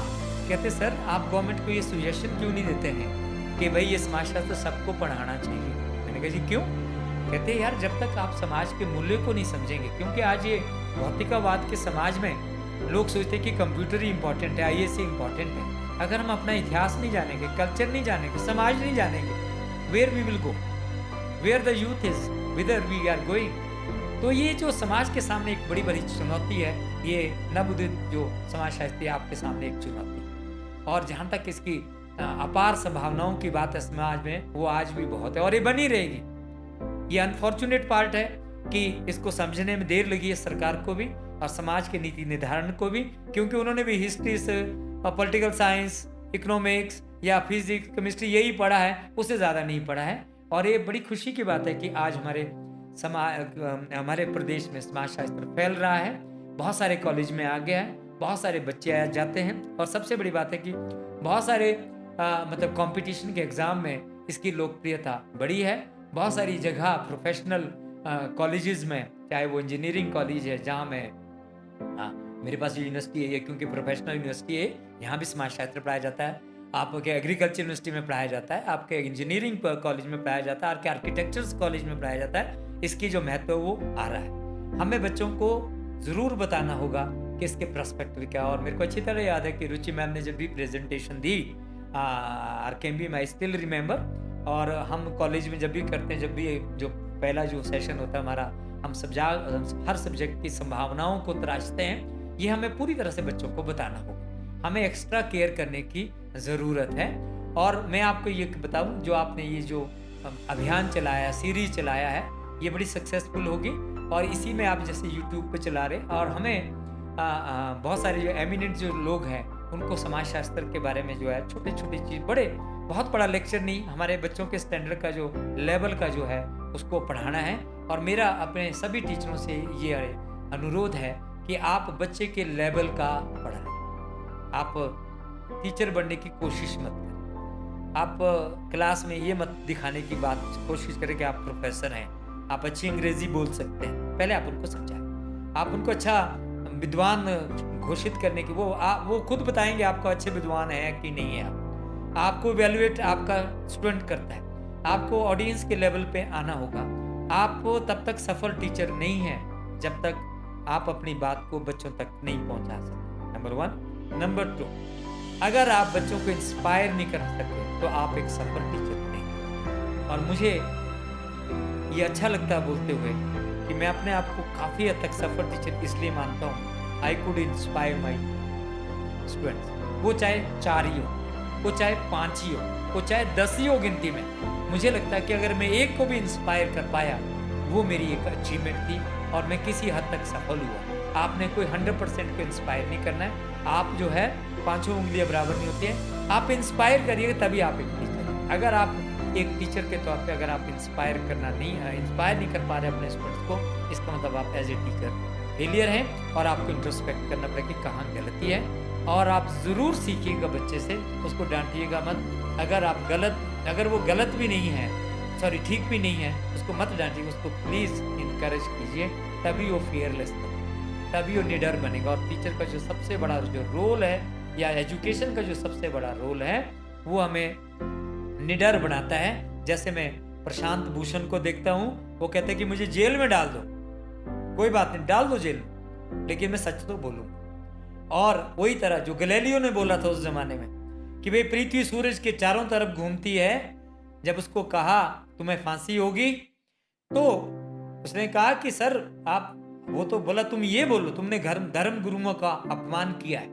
कहते सर आप गवर्नमेंट को ये सजेशन क्यों नहीं देते हैं कि भाई ये समाज शास्त्र सबको पढ़ाना चाहिए। मैंने कहा जी क्यों? कहते यार जब तक आप समाज के मूल्य को नहीं समझेंगे, क्योंकि आज ये भौतिकवाद के समाज में लोग सोचते हैं कि कंप्यूटर ही इंपॉर्टेंट है, आईएएस ही इंपॉर्टेंट है। अगर हम अपना इतिहास नहीं जानेंगे, कल्चर नहीं जानेंगे, समाज नहीं जानेंगे, where we will go, where the youth is, whether we are going. तो ये जो समाज के सामने एक बड़ी बड़ी चुनौती है, ये नवोदित जो समाज शास्त्री आपके सामने एक चुनौती है। और जहाँ तक इसकी अपार संभावनाओं की बात है समाज में, वो आज भी बहुत है और ये बनी रहेगी। ये अनफॉर्चुनेट पार्ट है कि इसको समझने में देर लगी है सरकार को भी और समाज के नीति निर्धारण को भी, क्योंकि उन्होंने भी हिस्ट्री से, पॉलिटिकल साइंस, इकोनॉमिक्स या फिजिक्स, केमिस्ट्री यही पढ़ा है, उससे ज़्यादा नहीं पढ़ा है। और ये बड़ी खुशी की बात है कि आज हमारे प्रदेश में समाज शास्त्र फैल रहा है, बहुत सारे कॉलेज में आ गया है, बहुत सारे बच्चे आ जाते हैं, और सबसे बड़ी बात है कि बहुत सारे मतलब कंपटीशन के एग्ज़ाम में इसकी लोकप्रियता बढ़ी है। बहुत सारी जगह प्रोफेशनल कॉलेजेस में, चाहे वो इंजीनियरिंग कॉलेज है जहाँ मेरे पास यूनिवर्सिटी है, क्योंकि प्रोफेशनल यूनिवर्सिटी है, यहाँ भी समाज शास्त्र पढ़ाया जाता है। आपके एग्रीकल्चर यूनिवर्सिटी में पढ़ाया जाता है, आपके इंजीनियरिंग कॉलेज में पढ़ाया जाता है, आपके आर्किटेक्चर्स कॉलेज में पढ़ाया जाता है। इसकी जो महत्व है वो आ रहा है। हमें बच्चों को ज़रूर बताना होगा कि इसके पर्सपेक्टिव क्या है। और मेरे को अच्छी तरह याद है कि रुचि मैम ने जब भी प्रेजेंटेशन दी आरकेएमबी में, आई स्टिल रिमेंबर, और हम कॉलेज में जब भी करते हैं, जब भी जो पहला जो सेशन होता है हमारा, हम हर सब्जेक्ट की संभावनाओं को तराशते हैं, ये हमें पूरी तरह से बच्चों को बताना होगा। हमें एक्स्ट्रा केयर करने की ज़रूरत है। और मैं आपको ये बताऊं, जो आपने ये जो अभियान चलाया, सीरीज चलाया है, ये बड़ी सक्सेसफुल होगी। और इसी में आप जैसे यूट्यूब पे चला रहे, और हमें बहुत सारे जो एमिनेंट जो लोग हैं उनको समाज शास्त्र के बारे में जो है छोटी छोटी चीज़, बहुत बड़ा लेक्चर नहीं, हमारे बच्चों के स्टैंडर्ड का जो लेवल का जो है उसको पढ़ाना है। और मेरा अपने सभी टीचरों से ये अनुरोध है कि आप बच्चे के लेवल का पढ़ाएं। आप टीचर बनने की कोशिश मत करें। आप क्लास में ये मत दिखाने की कोशिश करें कि आप प्रोफेसर हैं, आप अच्छी अंग्रेजी बोल सकते हैं। पहले आप उनको समझाएं, आप उनको अच्छा विद्वान घोषित करने की वो खुद बताएंगे आपको अच्छे विद्वान है कि नहीं है। आपको इवैल्यूएट आपका स्टूडेंट करता है, आपको ऑडियंस के लेवल पे आना होगा। आप तब तक सफल टीचर नहीं है जब तक आप अपनी बात को बच्चों तक नहीं पहुंचा सकते, नंबर 1। नंबर 2, अगर आप बच्चों को इंस्पायर नहीं कर सकते तो आप एक सफल टीचर नहीं। और मुझे ये अच्छा लगता है बोलते हुए कि मैं अपने आप को काफ़ी हद तक सफल टीचर इसलिए मानता हूँ, I could inspire my students, वो चाहे 4 ही हो, वो चाहे 5 ही हो, वो चाहे 10 ही हो गिनती में। मुझे लगता है कि अगर मैं एक को भी इंस्पायर कर पाया, वो मेरी एक अचीवमेंट थी और मैं किसी हद तक सफल हुआ। आपने कोई 100% को इंस्पायर नहीं करना है। आप जो है 5 उंगलियां बराबर नहीं होती हैं, आप इंस्पायर करिएगा तभी आप एक टीचर। अगर आप एक टीचर के तौर पे अगर आप इंस्पायर नहीं कर पा रहे अपने स्टूडेंट्स को, इसका मतलब आप एज ए टीचर फेलियर हैं और आपको इंट्रोस्पेक्ट करना पड़ेगा कि कहाँ गलती है और आप ज़रूर सीखिएगा बच्चे से, उसको डांटिएगा मत। अगर वो गलत भी नहीं है, सॉरी ठीक भी नहीं है, उसको मत डांटिए, उसको प्लीज़ इनकरेज कीजिए, तभी वो फियरलेस बनेगा, तभी वो निडर बनेगा। और टीचर का जो सबसे बड़ा जो रोल है, या एजुकेशन का जो सबसे बड़ा रोल है, वो हमें निडर बनाता है। जैसे मैं प्रशांत भूषण को देखता हूँ, वो कहते हैं कि मुझे जेल में डाल दो, कोई बात नहीं, डाल दो जेल में, लेकिन मैं सच तो बोलूँगा। और वही तरह जो गैलीलियो ने बोला था उस जमाने में कि भाई पृथ्वी सूरज के चारों तरफ घूमती है, जब उसको कहा तुम्हें फांसी होगी, तो उसने कहा कि सर आप, वो तो बोला तुम ये बोलो, तुमने धर्म गुरुओं का अपमान किया है।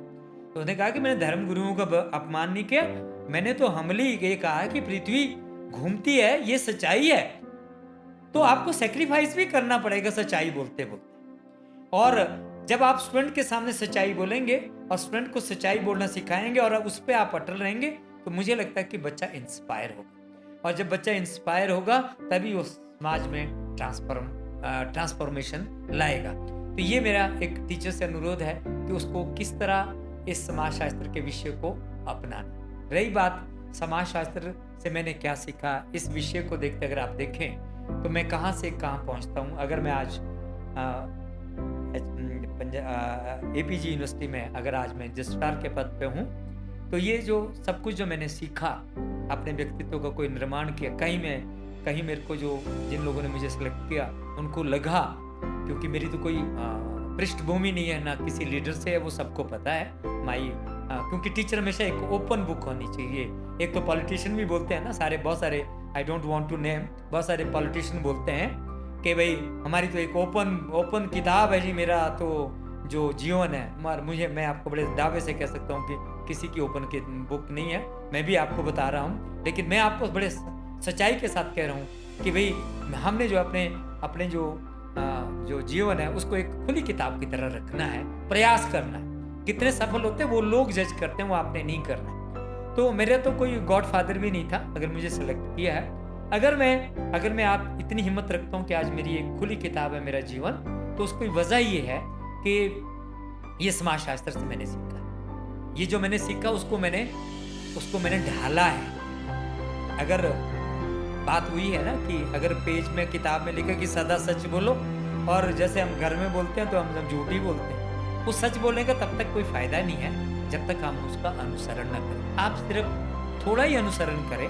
तो उसने कहा कि मैंने धर्म गुरुओं का अपमान नहीं किया, मैंने तो हमली ये कहा कि पृथ्वी घूमती है, ये सच्चाई है, तो आपको सेक्रीफाइस भी करना पड़ेगा सच्चाई बोलते बोलते। और जब आप स्टूडेंट के सामने सच्चाई बोलेंगे और स्टूडेंट को सच्चाई बोलना सिखाएंगे और उस पर आप अटल रहेंगे, तो मुझे लगता है कि बच्चा इंस्पायर होगा। और जब बच्चा इंस्पायर होगा, तभी वो समाज में ट्रांसफॉर्मेशन लाएगा। तो ये मेरा एक टीचर से अनुरोध है कि उसको किस तरह इस समाजशास्त्र के विषय को अपनाना। रही बात समाजशास्त्र से मैंने क्या सीखा, इस विषय को देखते अगर आप देखें तो मैं कहाँ से कहाँ पहुँचता हूँ। अगर मैं आज APG यूनिवर्सिटी में अगर आज मैं रजिस्ट्रार के पद पे हूँ, तो ये जो सब कुछ जो मैंने सीखा, अपने व्यक्तित्व का कोई निर्माण किया, कहीं मेरे को जो जिन लोगों ने मुझे सेलेक्ट किया उनको लगा, क्योंकि मेरी तो कोई पृष्ठभूमि नहीं है, ना किसी लीडर से है, वो सबको पता है क्योंकि टीचर हमेशा एक ओपन बुक होनी चाहिए। एक तो पॉलिटिशियन भी बोलते हैं ना, बहुत सारे I don't want to name, बहुत सारे पॉलिटिशियन बोलते हैं कि भाई हमारी तो एक ओपन किताब है जी, मेरा तो जो जीवन है, मैं आपको बड़े दावे से कह सकता हूँ कि किसी की ओपन की बुक नहीं है, मैं भी आपको बता रहा हूँ। लेकिन मैं आपको बड़े सच्चाई के साथ कह रहा हूँ कि भाई हमने जो अपने जो जीवन है उसको एक खुली किताब की तरह रखना है, प्रयास करना है। कितने सफल होते हैं वो लोग जज करते हैं, वो आपने नहीं करना। तो मेरा तो कोई गॉडफादर भी नहीं था अगर मुझे सेलेक्ट किया है। अगर मैं आप इतनी हिम्मत रखता हूँ कि आज मेरी एक खुली किताब है मेरा जीवन, तो उसकी वजह ये है कि ये समाजशास्त्र से मैंने सीखा। ये जो मैंने सीखा उसको मैंने ढाला है। अगर बात हुई है ना कि अगर पेज में किताब में लिखा कि सदा सच बोलो, और जैसे हम घर में बोलते हैं तो हम झूठ ही बोलते हैं। वो सच बोलने का तब तक कोई फायदा नहीं है जब तक हम उसका अनुसरण न करें। आप सिर्फ थोड़ा ही अनुसरण करें,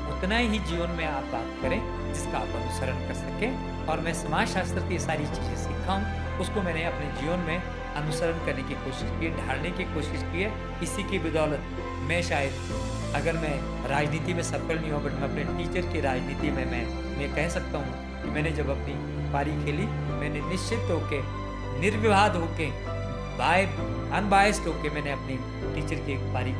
उतना ही जीवन में आप बात करें जिसका आप अनुसरण कर सकें। और मैं समाजशास्त्र की सारी चीज़ें सीखा हूँ, उसको मैंने अपने जीवन में अनुसरण करने की कोशिश की, ढालने की कोशिश की है। इसी की बदौलत मैं शायद, अगर मैं राजनीति में सफल नहीं हुआ, बट मैं अपने टीचर की राजनीति में मैं कह सकता हूँ कि मैंने जब अपनी पारी खेली, मैंने निश्चित होके, निर्विवाद होके, अनबायस्ड होके मैंने अपनी टीचर की एक पारी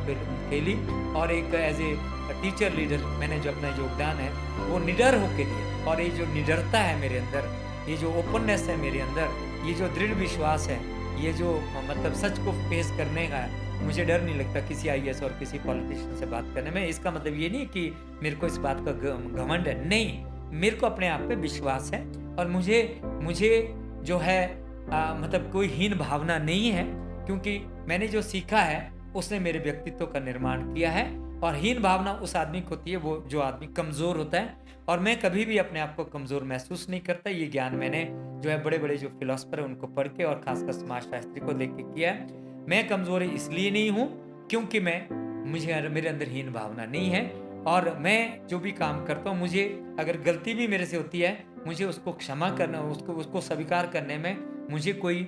खेली। और एक एज ए टीचर लीडर मैंने जो अपना योगदान है वो निडर होके दिया। और ये जो निडरता है मेरे अंदर, ये जो ओपननेस है मेरे अंदर, ये जो दृढ़ विश्वास है, ये जो मतलब सच को फेस करने का है, मुझे डर नहीं लगता किसी IAS और किसी पॉलिटिशियन से बात करने में। इसका मतलब ये नहीं कि मेरे को इस बात का घमंड है, नहीं, मेरे को अपने आप पे विश्वास है। और मुझे जो है मतलब कोई हीन भावना नहीं है, क्योंकि मैंने जो सीखा है उसने मेरे व्यक्तित्व का निर्माण किया है। और हीन भावना उस आदमी को होती है वो जो आदमी कमज़ोर होता है, और मैं कभी भी अपने आप को कमज़ोर महसूस नहीं करता। ये ज्ञान मैंने जो है बड़े बड़े जो फिलोसफर है उनको पढ़ के और खासकर समाजशास्त्री को देख के किया है। मैं कमज़ोर इसलिए नहीं हूँ क्योंकि मेरे अंदर हीन भावना नहीं है। और मैं जो भी काम करता हूँ, मुझे अगर गलती भी मेरे से होती है, मुझे उसको क्षमा करना, उसको स्वीकार करने में मुझे कोई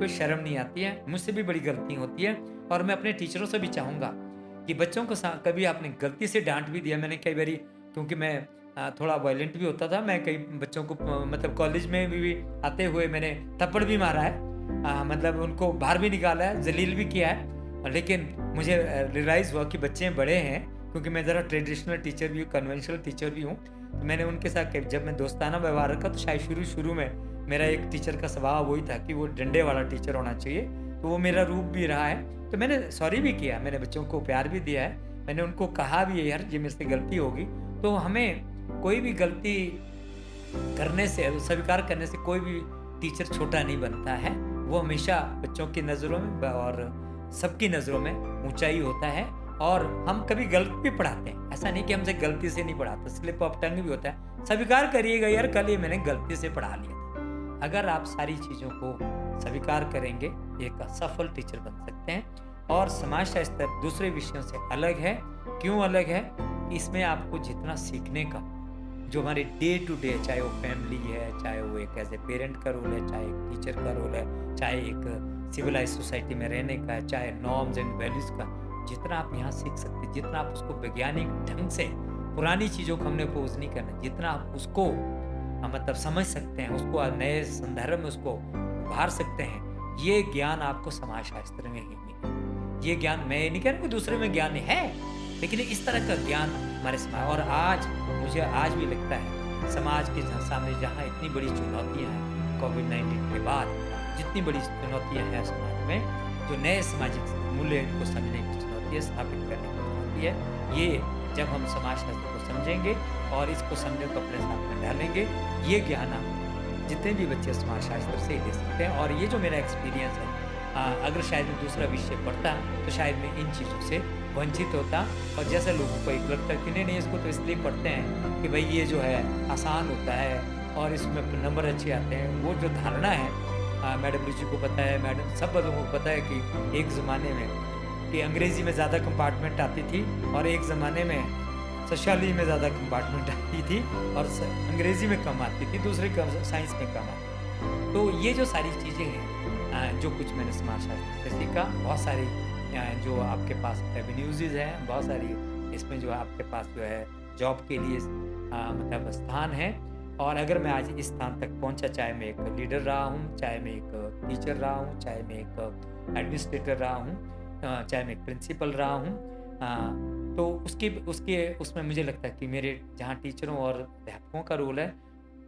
शर्म नहीं आती है। मुझसे भी बड़ी गलती होती है। और मैं अपने टीचरों से भी चाहूँगा कि बच्चों को कभी आपने गलती से डांट भी दिया, मैंने कई बारी, क्योंकि मैं थोड़ा वायलेंट भी होता था, मैं कई बच्चों को मतलब कॉलेज में भी आते हुए मैंने थप्पड़ भी मारा है, मतलब उनको बाहर भी निकाला है, जलील भी किया है। लेकिन मुझे रियलाइज़ हुआ कि बच्चे बड़े हैं, क्योंकि मैं ज़रा ट्रेडिशनल टीचर भी हूँ, कन्वेंशनल टीचर भी हूँ। तो मैंने उनके साथ जब मैं दोस्ताना व्यवहार रखा, तो शायद शुरू में मेरा एक टीचर का स्वभाव वही था कि वो डंडे वाला टीचर होना चाहिए, तो वो मेरा रूप भी रहा है। तो मैंने सॉरी भी किया, मैंने बच्चों को प्यार भी दिया है, मैंने उनको कहा भी है यार ये मेरे से गलती होगी। तो हमें कोई भी गलती करने से, स्वीकार करने से कोई भी टीचर छोटा नहीं बनता है। वो हमेशा बच्चों की नज़रों में और सबकी नज़रों में ऊंचा ही होता है। और हम कभी गलत भी पढ़ाते हैं, ऐसा नहीं कि हमसे गलती से नहीं पढ़ाते, स्लिप ऑफ टंग भी होता है। स्वीकार करिएगा यार, कल ये मैंने गलती से पढ़ा लिया था। अगर आप सारी चीज़ों को स्वीकार करेंगे, एक सफल टीचर बन सकते हैं। और समाजशास्त्र दूसरे विषयों से अलग है। क्यों अलग है? इसमें आपको जितना सीखने का, जो हमारे डे टू डे, चाहे वो फैमिली है, चाहे वो एक एज ए पेरेंट का रोल है, चाहे एक टीचर का रोल है, चाहे एक सिविलाइज सोसाइटी में रहने का है, चाहे नॉर्म्स एंड वैल्यूज़ का, जितना आप यहाँ सीख सकते हैं, जितना आप उसको वैज्ञानिक ढंग से, पुरानी चीज़ों को हमने अपोज नहीं करना, जितना आप उसको मतलब समझ सकते हैं, उसको नए संदर्भ में उसको उभार सकते हैं, ये ज्ञान आपको समाजशास्त्र में ही मिलेगा। ये ज्ञान, मैं ये नहीं कह रहा कि दूसरे में ज्ञान है, लेकिन इस तरह का ज्ञान हमारे समाज, और आज मुझे आज भी लगता है समाज के सामने जहाँ इतनी बड़ी चुनौतियाँ हैं कोविड-19 के बाद, जितनी बड़ी चुनौतियाँ हैं समाज में, जो नए सामाजिक मूल्य को समझने की चुनौती है, स्थापित करने की चुनौती है, ये जब हम समाजशास्त्र को समझेंगे और इसको समझने को अपने साथ में डालेंगे, ये ज्ञान हम जितने भी बच्चे समाजशास्त्र से ले सकते हैं। और ये जो मेरा एक्सपीरियंस है, अगर शायद मैं दूसरा विषय पढ़ता तो शायद मैं इन चीज़ों से वंचित होता। और जैसे लोगों को एक लगता है कि नहीं इसको तो इसलिए पढ़ते हैं कि भाई ये जो है आसान होता है और इसमें नंबर अच्छे आते हैं, वो जो धारणा है, मैडम रुचि को पता है, मैडम सब लोगों को पता है कि एक ज़माने में कि अंग्रेज़ी में ज़्यादा कंपार्टमेंट आती थी और एक ज़माने में सोशियोलॉजी में ज़्यादा कंपार्टमेंट आती थी और अंग्रेज़ी में कम आती थी, दूसरे साइंस में कम आती। तो ये जो सारी चीज़ें हैं, जो कुछ मैंने समाजशास्त्र से सीखा, बहुत सारी जो आपके पास एवेन्यूज़ हैं, बहुत सारी इसमें जो आपके पास जो है जॉब के लिए मतलब स्थान है। और अगर मैं आज इस स्थान तक पहुंचा, चाहे मैं एक लीडर रहा हूं, चाहे मैं एक टीचर रहा हूं, चाहे मैं एक एडमिनिस्ट्रेटर रहा हूं, चाहे मैं एक प्रिंसिपल रहा हूं, तो उसमें मुझे लगता है कि मेरे जहां टीचरों और अध्यापकों का रोल है,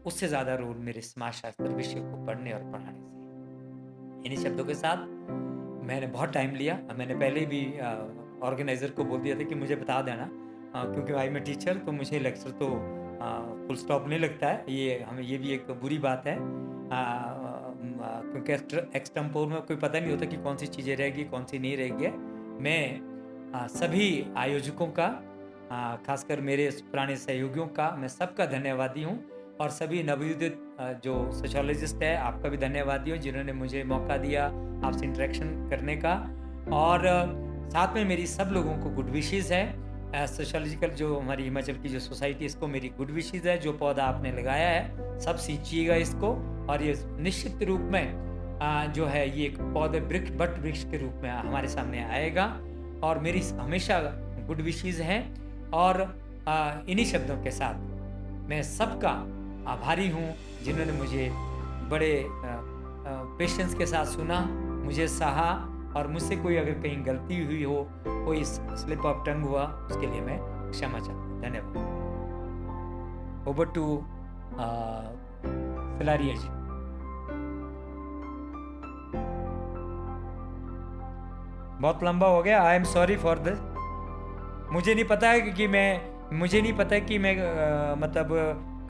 उससे ज़्यादा रोल मेरे समाजशास्त्र विषय को पढ़ने और पढ़ाने से। इन्हीं शब्दों के साथ मैंने बहुत टाइम लिया। मैंने पहले भी ऑर्गेनाइज़र को बोल दिया था कि मुझे बता देना, क्योंकि भाई मैं टीचर, तो मुझे लेक्चर तो फुल स्टॉप नहीं लगता है। ये भी एक बुरी बात है, क्योंकि एक्सटेम्पोर में कोई पता नहीं होता कि कौन सी चीज़ें रहेगी, कौन सी नहीं रहेगी। मैं सभी आयोजकों का, खासकर मेरे पुराने सहयोगियों का, मैं सबका धन्यवादी हूँ। और सभी नवोदित जो सोशियोलॉजिस्ट है, आपका भी धन्यवादी हूँ जिन्होंने मुझे मौका दिया आपसे इंटरेक्शन करने का। और साथ में मेरी सब लोगों को गुड विशेज़ है। सोशियोलॉजिकल जो हमारी हिमाचल की जो सोसाइटी, इसको मेरी गुड विशेज़ है। जो पौधा आपने लगाया है, सब सींचिएगा इसको, और ये निश्चित रूप में जो है ये एक पौधे बट वृक्ष के रूप में हमारे सामने आएगा। और मेरी हमेशा गुड विशेज़ हैं। और इन्हीं शब्दों के साथ मैं सबका आभारी हूँ जिन्होंने मुझे बड़े पेशेंस के साथ सुना, मुझे सहा, और मुझसे कोई अगर कहीं गलती हुई हो, कोई स्लिप ऑफ टंग हुआ, उसके लिए मैं क्षमा चाहता हूँ। धन्यवाद। ओवर टू फिलारिया जी। बहुत लंबा हो गया, I am sorry for this. मुझे नहीं पता है कि मैं मतलब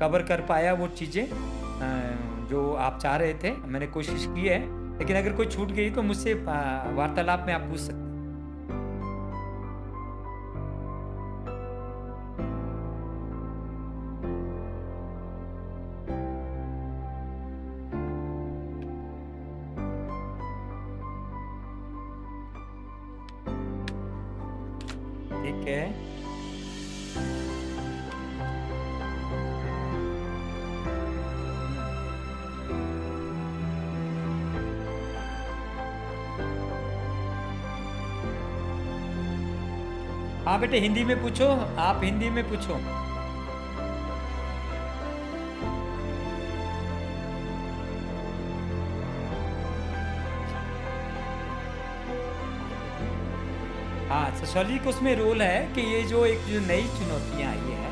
कवर कर पाया वो चीज़ें जो आप चाह रहे थे। मैंने कोशिश की है, लेकिन अगर कोई छूट गई तो मुझसे वार्तालाप में आप पूछ सकते हैं। ठीक है, हाँ बेटे, हिंदी में पूछो, आप हिंदी में पूछो। हाँ, सोशियोलॉजी का उसमें रोल है कि ये जो नई चुनौतियाँ आई है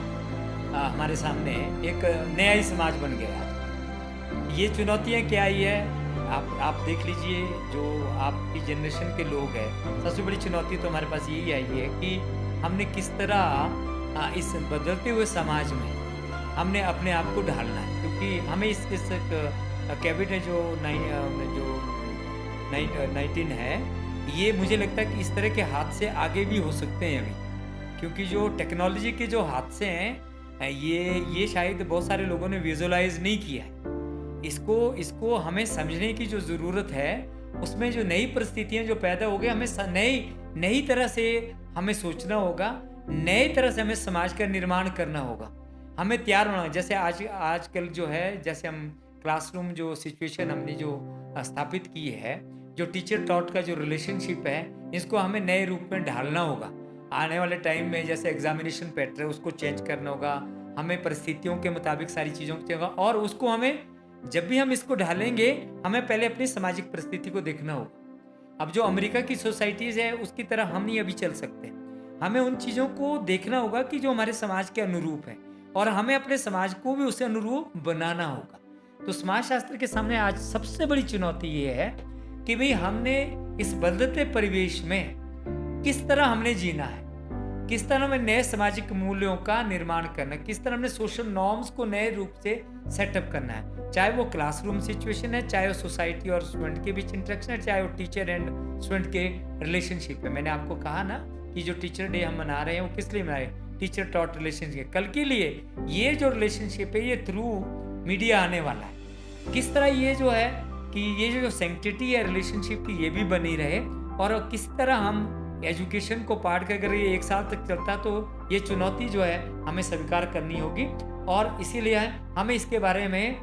हमारे सामने, एक नया ही समाज बन गया है। ये चुनौतियाँ क्या आई है, आप देख लीजिए, जो आपकी जनरेशन के लोग हैं, सबसे बड़ी चुनौती तो हमारे पास यही आई है कि हमने किस तरह इस बदलते हुए समाज में हमने अपने आप को ढालना है। क्योंकि हमें इस कैबिनेट जो 19 है, ये मुझे लगता है कि इस तरह के हादसे आगे भी हो सकते हैं अभी, क्योंकि जो टेक्नोलॉजी के जो हादसे हैं ये शायद बहुत सारे लोगों ने विजुअलाइज नहीं किया है। इसको हमें समझने की जो ज़रूरत है, उसमें जो नई परिस्थितियां जो पैदा हो गई, हमें नई तरह से हमें सोचना होगा, नए तरह से हमें समाज का निर्माण करना होगा, हमें तैयार होना। जैसे आजकल जो है, जैसे हम क्लासरूम जो सिचुएशन हमने जो स्थापित की है, जो टीचर टॉट का जो रिलेशनशिप है, इसको हमें नए रूप में ढालना होगा। आने वाले टाइम में जैसे एग्जामिनेशन पैटर्न है उसको चेंज करना होगा, हमें परिस्थितियों के मुताबिक सारी चीज़ों को चाहिए, और उसको हमें जब भी हम इसको ढालेंगे, हमें पहले अपनी सामाजिक परिस्थिति को देखना होगा। अब जो अमेरिका की सोसाइटीज़ है उसकी तरह हम नहीं अभी चल सकते, हमें उन चीज़ों को देखना होगा कि जो हमारे समाज के अनुरूप है, और हमें अपने समाज को भी उसे अनुरूप बनाना होगा। तो समाजशास्त्र के सामने आज सबसे बड़ी चुनौती ये है कि भाई हमने इस बदलते परिवेश में किस तरह हमने जीना है, किस तरह हमें नए सामाजिक मूल्यों का निर्माण करना है, किस तरह हमने सोशल नॉर्म्स को नए रूप से सेटअप करना है, चाहे वो क्लासरूम सिचुएशन है, चाहे वो सोसाइटी और स्टूडेंट के बीच इंटरेक्शन है, चाहे वो टीचर एंड स्टूडेंट के रिलेशनशिप है। मैंने आपको कहा ना कि जो टीचर डे हम मना रहे हैं वो किस लिए मना रहे हैं, टीचर टॉट रिलेशनशिप कल के लिए। ये जो रिलेशनशिप है ये थ्रू मीडिया आने वाला है, किस तरह ये जो है कि ये जो सैंक्टिटी है रिलेशनशिप की ये भी बनी रहे, और किस तरह हम एजुकेशन को पार्ट कर, अगर ये 1 साल तक चलता तो ये चुनौती जो है हमें स्वीकार करनी होगी, और इसीलिए हमें इसके बारे में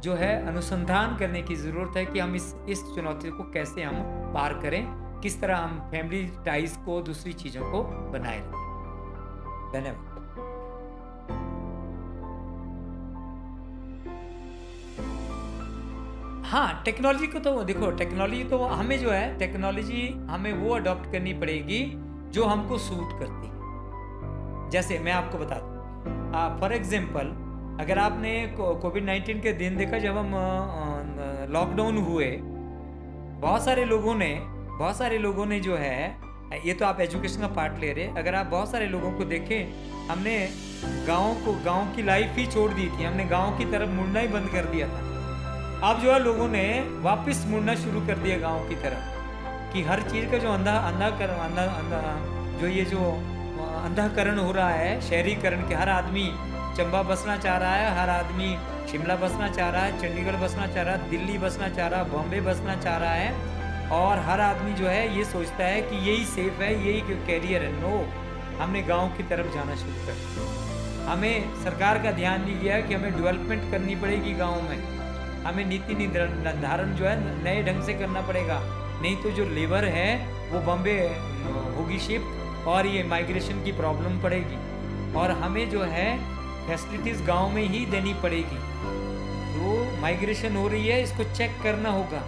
जो है अनुसंधान करने की ज़रूरत है कि हम इस चुनौती को कैसे हम पार करें, किस तरह हम फैमिली टाइज को, दूसरी चीज़ों को बनाए रखें। धन्यवाद। हाँ, टेक्नोलॉजी को तो देखो, टेक्नोलॉजी तो हमें जो है, टेक्नोलॉजी हमें वो अडॉप्ट करनी पड़ेगी जो हमको सूट करती है। जैसे मैं आपको बताता हूँ, फॉर एग्जांपल अगर आपने कोविड-19 के दिन देखा, जब हम लॉकडाउन हुए, बहुत सारे लोगों ने जो है, ये तो आप एजुकेशन का पार्ट ले रहे, अगर आप बहुत सारे लोगों को देखें, हमने गाँव की लाइफ ही छोड़ दी थी, हमने गाँव की तरफ मुड़ना ही बंद कर दिया था। अब जो है लोगों ने वापस मुड़ना शुरू कर दिया गांव की तरफ, कि हर चीज़ का जो अंधाकरण हो रहा है, शहरीकरण के, हर आदमी चंबा बसना चाह रहा है, हर आदमी शिमला बसना चाह रहा है, चंडीगढ़ बसना चाह रहा है, दिल्ली बसना चाह रहा है, बॉम्बे बसना चाह रहा है, और हर आदमी जो है ये सोचता है कि यही सेफ है, यही कैरियर है। नो, हमने गाँव की तरफ जाना शुरू कर दिया। हमें सरकार का ध्यान नहीं गया कि हमें डेवलपमेंट करनी पड़ेगी गाँव में, हमें नीति निर्धारण जो है नए ढंग से करना पड़ेगा, नहीं तो जो लेबर है वो बॉम्बे होगी शिफ्ट, और ये माइग्रेशन की प्रॉब्लम पड़ेगी, और हमें जो है फैसिलिटीज़ गांव में ही देनी पड़ेगी। तो माइग्रेशन हो रही है, इसको चेक करना होगा।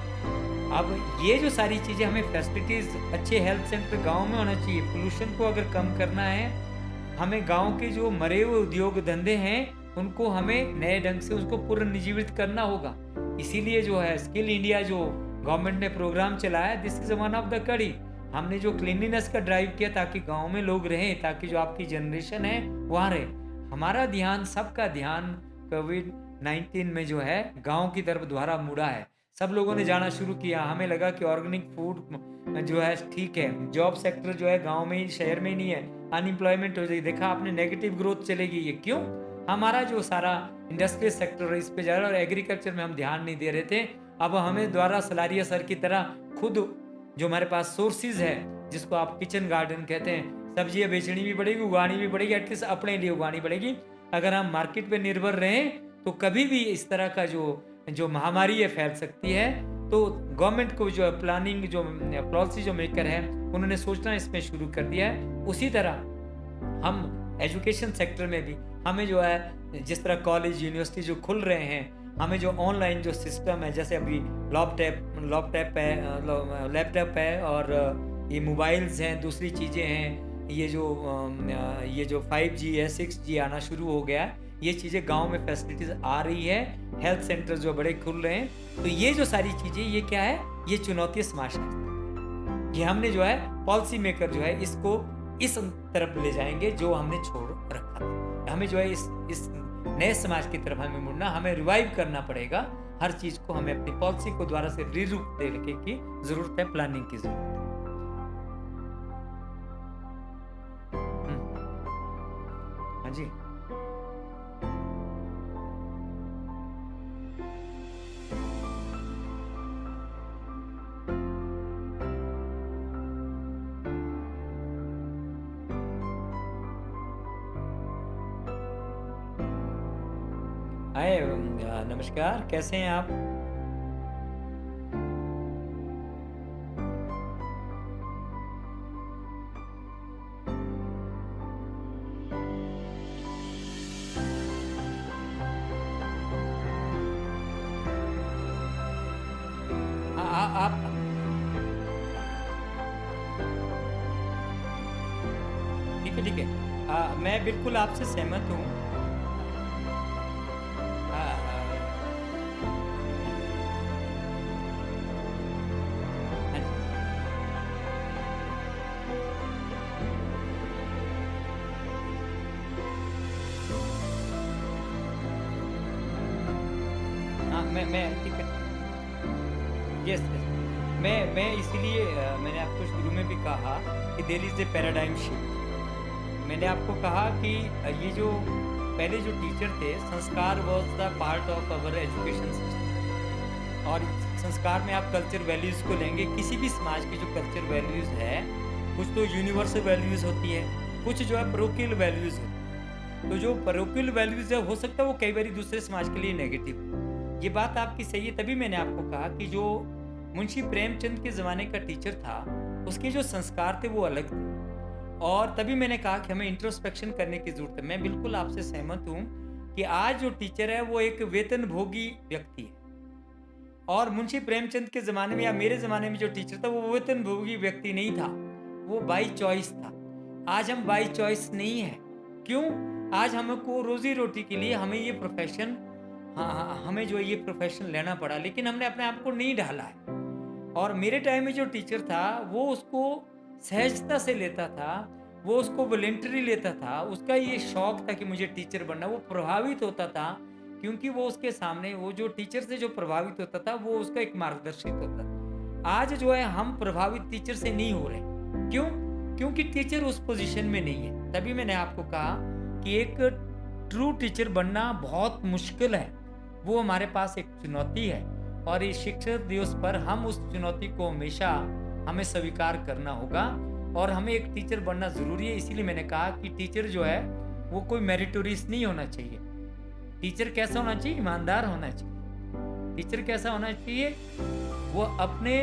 अब ये जो सारी चीज़ें, हमें फैसिलिटीज़, अच्छे हेल्थ सेंटर गाँव में होना चाहिए, पोल्यूशन को अगर कम करना है, हमें गाँव के जो मरे हुए उद्योग धंधे हैं उनको हमें नए ढंग से उसको पुनर्जीवित करना होगा। इसीलिए जो है स्किल इंडिया जो गवर्नमेंट ने प्रोग्राम चलाया, this is one of the कड़ी। हमने जो क्लीनलीनेस का ड्राइव किया ताकि गांव में लोग रहें, ताकि जो आपकी जनरेशन है वहाँ रहे। हमारा ध्यान, सबका ध्यान कोविड-19 में जो है गांव की तरफ दोबारा मुड़ा है। सब लोगों ने जाना शुरू किया, हमें लगा कि ऑर्गेनिक फूड जो है ठीक है, जॉब सेक्टर जो है गाँव में ही, शहर में ही नहीं है, अनएम्प्लॉयमेंट हो जाएगी। देखा आपने, नेगेटिव ग्रोथ चलेगी। ये क्यों? हमारा जो सारा इंडस्ट्रियल सेक्टर है इस पे जा रहा है, और एग्रीकल्चर में हम ध्यान नहीं दे रहे थे। अब हमें द्वारा सलारिया सर की तरह खुद जो हमारे पास सोर्सेज है, जिसको आप किचन गार्डन कहते हैं, सब्जियां बेचनी भी पड़ेगी, उगानी भी पड़ेगी, एटलीस्ट अपने लिए उगानी पड़ेगी। अगर हम मार्केट पे निर्भर रहें तो कभी भी इस तरह का जो महामारी है फैल सकती है। तो गवर्नमेंट को जो प्लानिंग, जो पॉलिसी जो मेकर है, उन्होंने सोचना इसमें शुरू कर दिया है। उसी तरह हम एजुकेशन सेक्टर में भी हमें जो है, जिस तरह कॉलेज यूनिवर्सिटी जो खुल रहे हैं, हमें जो ऑनलाइन जो सिस्टम है, जैसे अभी लैपटॉप है और ये मोबाइल्स हैं, दूसरी चीज़ें हैं, ये जो 5G है, 6G आना शुरू हो गया है, ये चीज़ें गांव में फैसिलिटीज़ आ रही है, हेल्थ सेंटर जो बड़े खुल रहे हैं। तो ये जो सारी चीज़ें, ये क्या है, ये चुनौती समाजशास्त्र, ये हमने जो है पॉलिसी मेकर जो है इसको इस तरफ ले जाएंगे जो हमने छोड़ रखा था। हमें जो है इस नए समाज की तरफ हमें मुड़ना, हमें रिवाइव करना पड़ेगा। हर चीज़ को हमें अपनी पॉलिसी को द्वारा से रीरूप देने की ज़रूरत है, प्लानिंग की ज़रूरत है। हाँ जी। हाय, नमस्कार, कैसे हैं आप? आप ठीक है, ठीक है। मैं बिल्कुल आपसे सहमत हूँ। हाँ जी। हाँ, मैं ठीक है। Yes, yes. मैं इसीलिए मैंने आपको शुरू में भी कहा कि there is a paradigm shift. मैंने आपको कहा कि ये जो पहले जो टीचर थे, sanskar was the part of our education system. और संस्कार में आप कल्चर वैल्यूज़ को लेंगे, किसी भी समाज की जो कल्चर वैल्यूज़ है, कुछ तो यूनिवर्सल वैल्यूज़ होती है, कुछ जो है पैरोकियल वैल्यूज़ होती है। तो जो पैरोकियल वैल्यूज़ है, हो सकता है वो कई बारी दूसरे समाज के लिए नेगेटिव हो। ये बात आपकी सही है, तभी मैंने आपको कहा कि जो मुंशी प्रेमचंद के ज़माने का टीचर था, उसके जो संस्कार थे वो अलग थे। और तभी मैंने कहा कि हमें इंट्रोस्पेक्शन करने की ज़रूरत है। मैं बिल्कुल आपसे सहमत हूँ कि आज जो टीचर है वो एक वेतनभोगी व्यक्ति है। और मुंशी प्रेमचंद के ज़माने में या मेरे ज़माने में जो टीचर था वो वेतनभोगी व्यक्ति नहीं था, वो बाई चॉइस था। आज हम बाई चॉइस नहीं है। क्यों? आज हमको रोज़ी रोटी के लिए हमें ये प्रोफेशन, हाँ, हमें जो ये प्रोफेशन लेना पड़ा, लेकिन हमने अपने आप को नहीं ढाला है। और मेरे टाइम में जो टीचर था वो उसको सहजता से लेता था, वो उसको वॉलंटरी लेता था, उसका ये शौक था कि मुझे टीचर बनना। वो प्रभावित होता था क्योंकि वो उसके सामने, वो जो टीचर से जो प्रभावित होता था वो उसका एक मार्गदर्शित होता था। आज जो है हम प्रभावित टीचर से नहीं हो रहे। क्यों? क्योंकि टीचर उस पोजीशन में नहीं है। तभी मैंने आपको कहा कि एक ट्रू टीचर बनना बहुत मुश्किल है, वो हमारे पास एक चुनौती है। और इस शिक्षक दिवस पर हम उस चुनौती को हमेशा हमें स्वीकार करना होगा और हमें एक टीचर बनना ज़रूरी है। इसीलिए मैंने कहा कि टीचर जो है वो कोई मेरिटोरियस नहीं होना चाहिए। टीचर कैसा होना चाहिए? ईमानदार होना चाहिए। टीचर कैसा होना चाहिए? वो अपने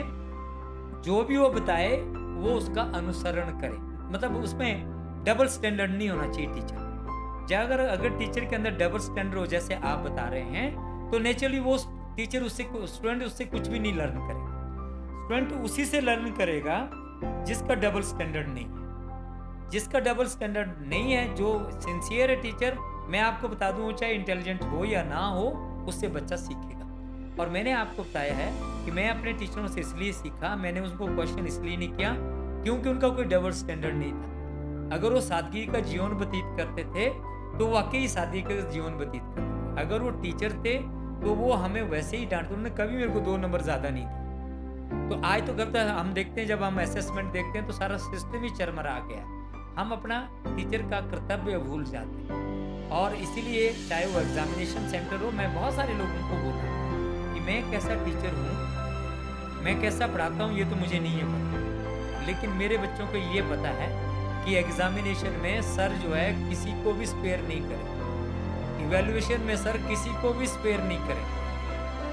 जो भी वो बताए वो उसका अनुसरण करे, मतलब उसमें डबल स्टैंडर्ड नहीं होना चाहिए टीचर। अगर टीचर के अंदर डबल स्टैंडर्ड हो, जैसे आप बता रहे हैं, तो नेचुरली वो टीचर स्टूडेंट उससे कुछ भी नहीं लर्न करेगा। स्टूडेंट उसी से लर्न करेगा जिसका डबल स्टैंडर्ड नहीं है। जिसका डबल स्टैंडर्ड नहीं है, जो सिंसियर है टीचर, मैं आपको बता दूं, चाहे इंटेलिजेंट हो या ना हो, उससे बच्चा सीखेगा। और मैंने आपको बताया है कि मैं अपने टीचरों से इसलिए सीखा, मैंने उनको क्वेश्चन इसलिए नहीं किया क्योंकि उनका कोई डबल स्टैंडर्ड नहीं था। अगर वो सादगी का जीवन व्यतीत करते थे तो वाकई सादगी का जीवन व्यतीत करते थे। अगर वो टीचर थे तो वो हमें वैसे ही डांटते, उन्होंने कभी मेरे को 2 नंबर ज़्यादा नहीं दिए। तो आज तो करता है, हम देखते हैं, जब हम असेसमेंट देखते हैं तो सारा सिस्टम ही चरमरा गया है। हम अपना टीचर का कर्तव्य भूल जाते हैं। और इसीलिए चाहे वो एग्जामिनेशन सेंटर हो, मैं बहुत सारे लोगों को बोलता हूँ कि मैं कैसा टीचर हूँ, मैं कैसा पढ़ाता हूँ, ये तो मुझे नहीं है पता, लेकिन मेरे बच्चों को ये पता है कि एग्जामिनेशन में सर जो है किसी को भी स्पेयर नहीं करे। इवैल्यूएशन में सर किसी को भी स्पेयर नहीं करें।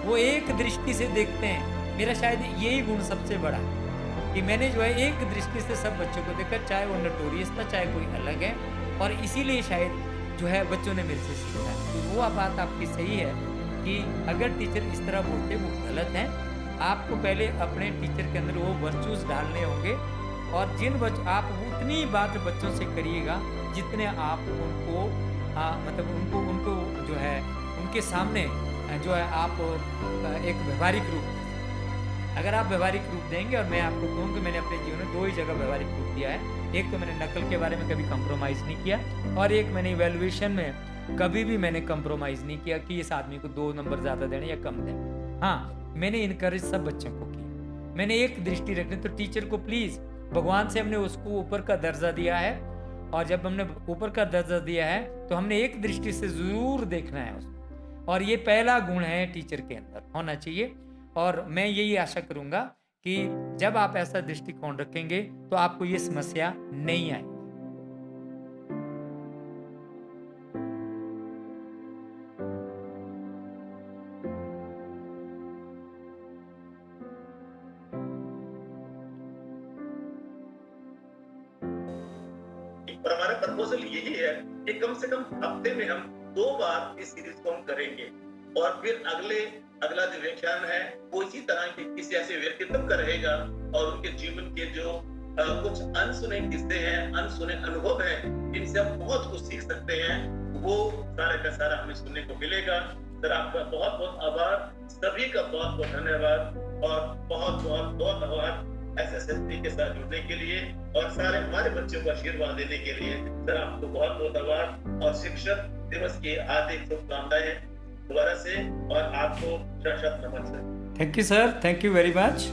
वो एक दृष्टि से देखते हैं। मेरा शायद यही गुण सबसे बड़ा है कि मैंने जो है एक दृष्टि से सब बच्चों को देखा, चाहे वो नोटोरियस था, चाहे कोई अलग है, और इसीलिए शायद जो है बच्चों ने मेरे से सीखा है। तो वो बात आपकी सही है कि अगर टीचर इस तरह बोलते वो गलत है। आपको पहले अपने टीचर के अंदर वो वर्चूज डालने होंगे, और आप उतनी बात बच्चों से करिएगा जितने आप उनको मतलब उनको जो है उनके सामने जो है आप एक व्यवहारिक रूप दें। अगर आप व्यवहारिक रूप देंगे, और मैं आपको कहूँ कि मैंने अपने जीवन में 2 ही जगह व्यवहारिक रूप दिया है। एक तो मैंने नकल के बारे में कभी कंप्रोमाइज़ नहीं किया, और एक मैंने इवैल्यूएशन में कभी भी मैंने कंप्रोमाइज़ नहीं किया कि इस आदमी को 2 नंबर ज़्यादा देने या कम देने। हाँ, मैंने इनकरेज सब बच्चों को किया। मैंने एक दृष्टि रखनी, तो टीचर को प्लीज़, भगवान से हमने उसको ऊपर का दर्जा दिया है, और जब हमने ऊपर का दर्जा दिया है तो हमने एक दृष्टि से ज़रूर देखना है उसको। और ये पहला गुण है टीचर के अंदर होना चाहिए। और मैं यही आशा करूँगा कि जब आप ऐसा दृष्टिकोण रखेंगे तो आपको ये समस्या नहीं आएगी। और हमारा प्रपोजल यही है कि कम से कम हफ्ते में हम 2 बार इस सीरीज को हम करेंगे और फिर अगला जो व्याख्यान है वो इसी तरह के किसी ऐसे व्यक्तित्व का रहेगा और उनके जीवन के जो कुछ अनसुने किस्से हैं, अनसुने अनुभव हैं, इनसे हम बहुत कुछ सीख सकते हैं। वो सारे का सारा हमें सुनने को मिलेगा। सर आपका बहुत बहुत आभार, सभी का बहुत बहुत धन्यवाद और बहुत बहुत बहुत आभार SSLC के साथ जुड़ने के लिए और सारे हमारे बच्चों को आशीर्वाद देने के लिए। सर आपको बहुत बहुत आभार और शिक्षक दिवस की हार्दिक शुभकामनाएं दोबारा से और आपको शत नमन sir. Thank you sir, thank you very much.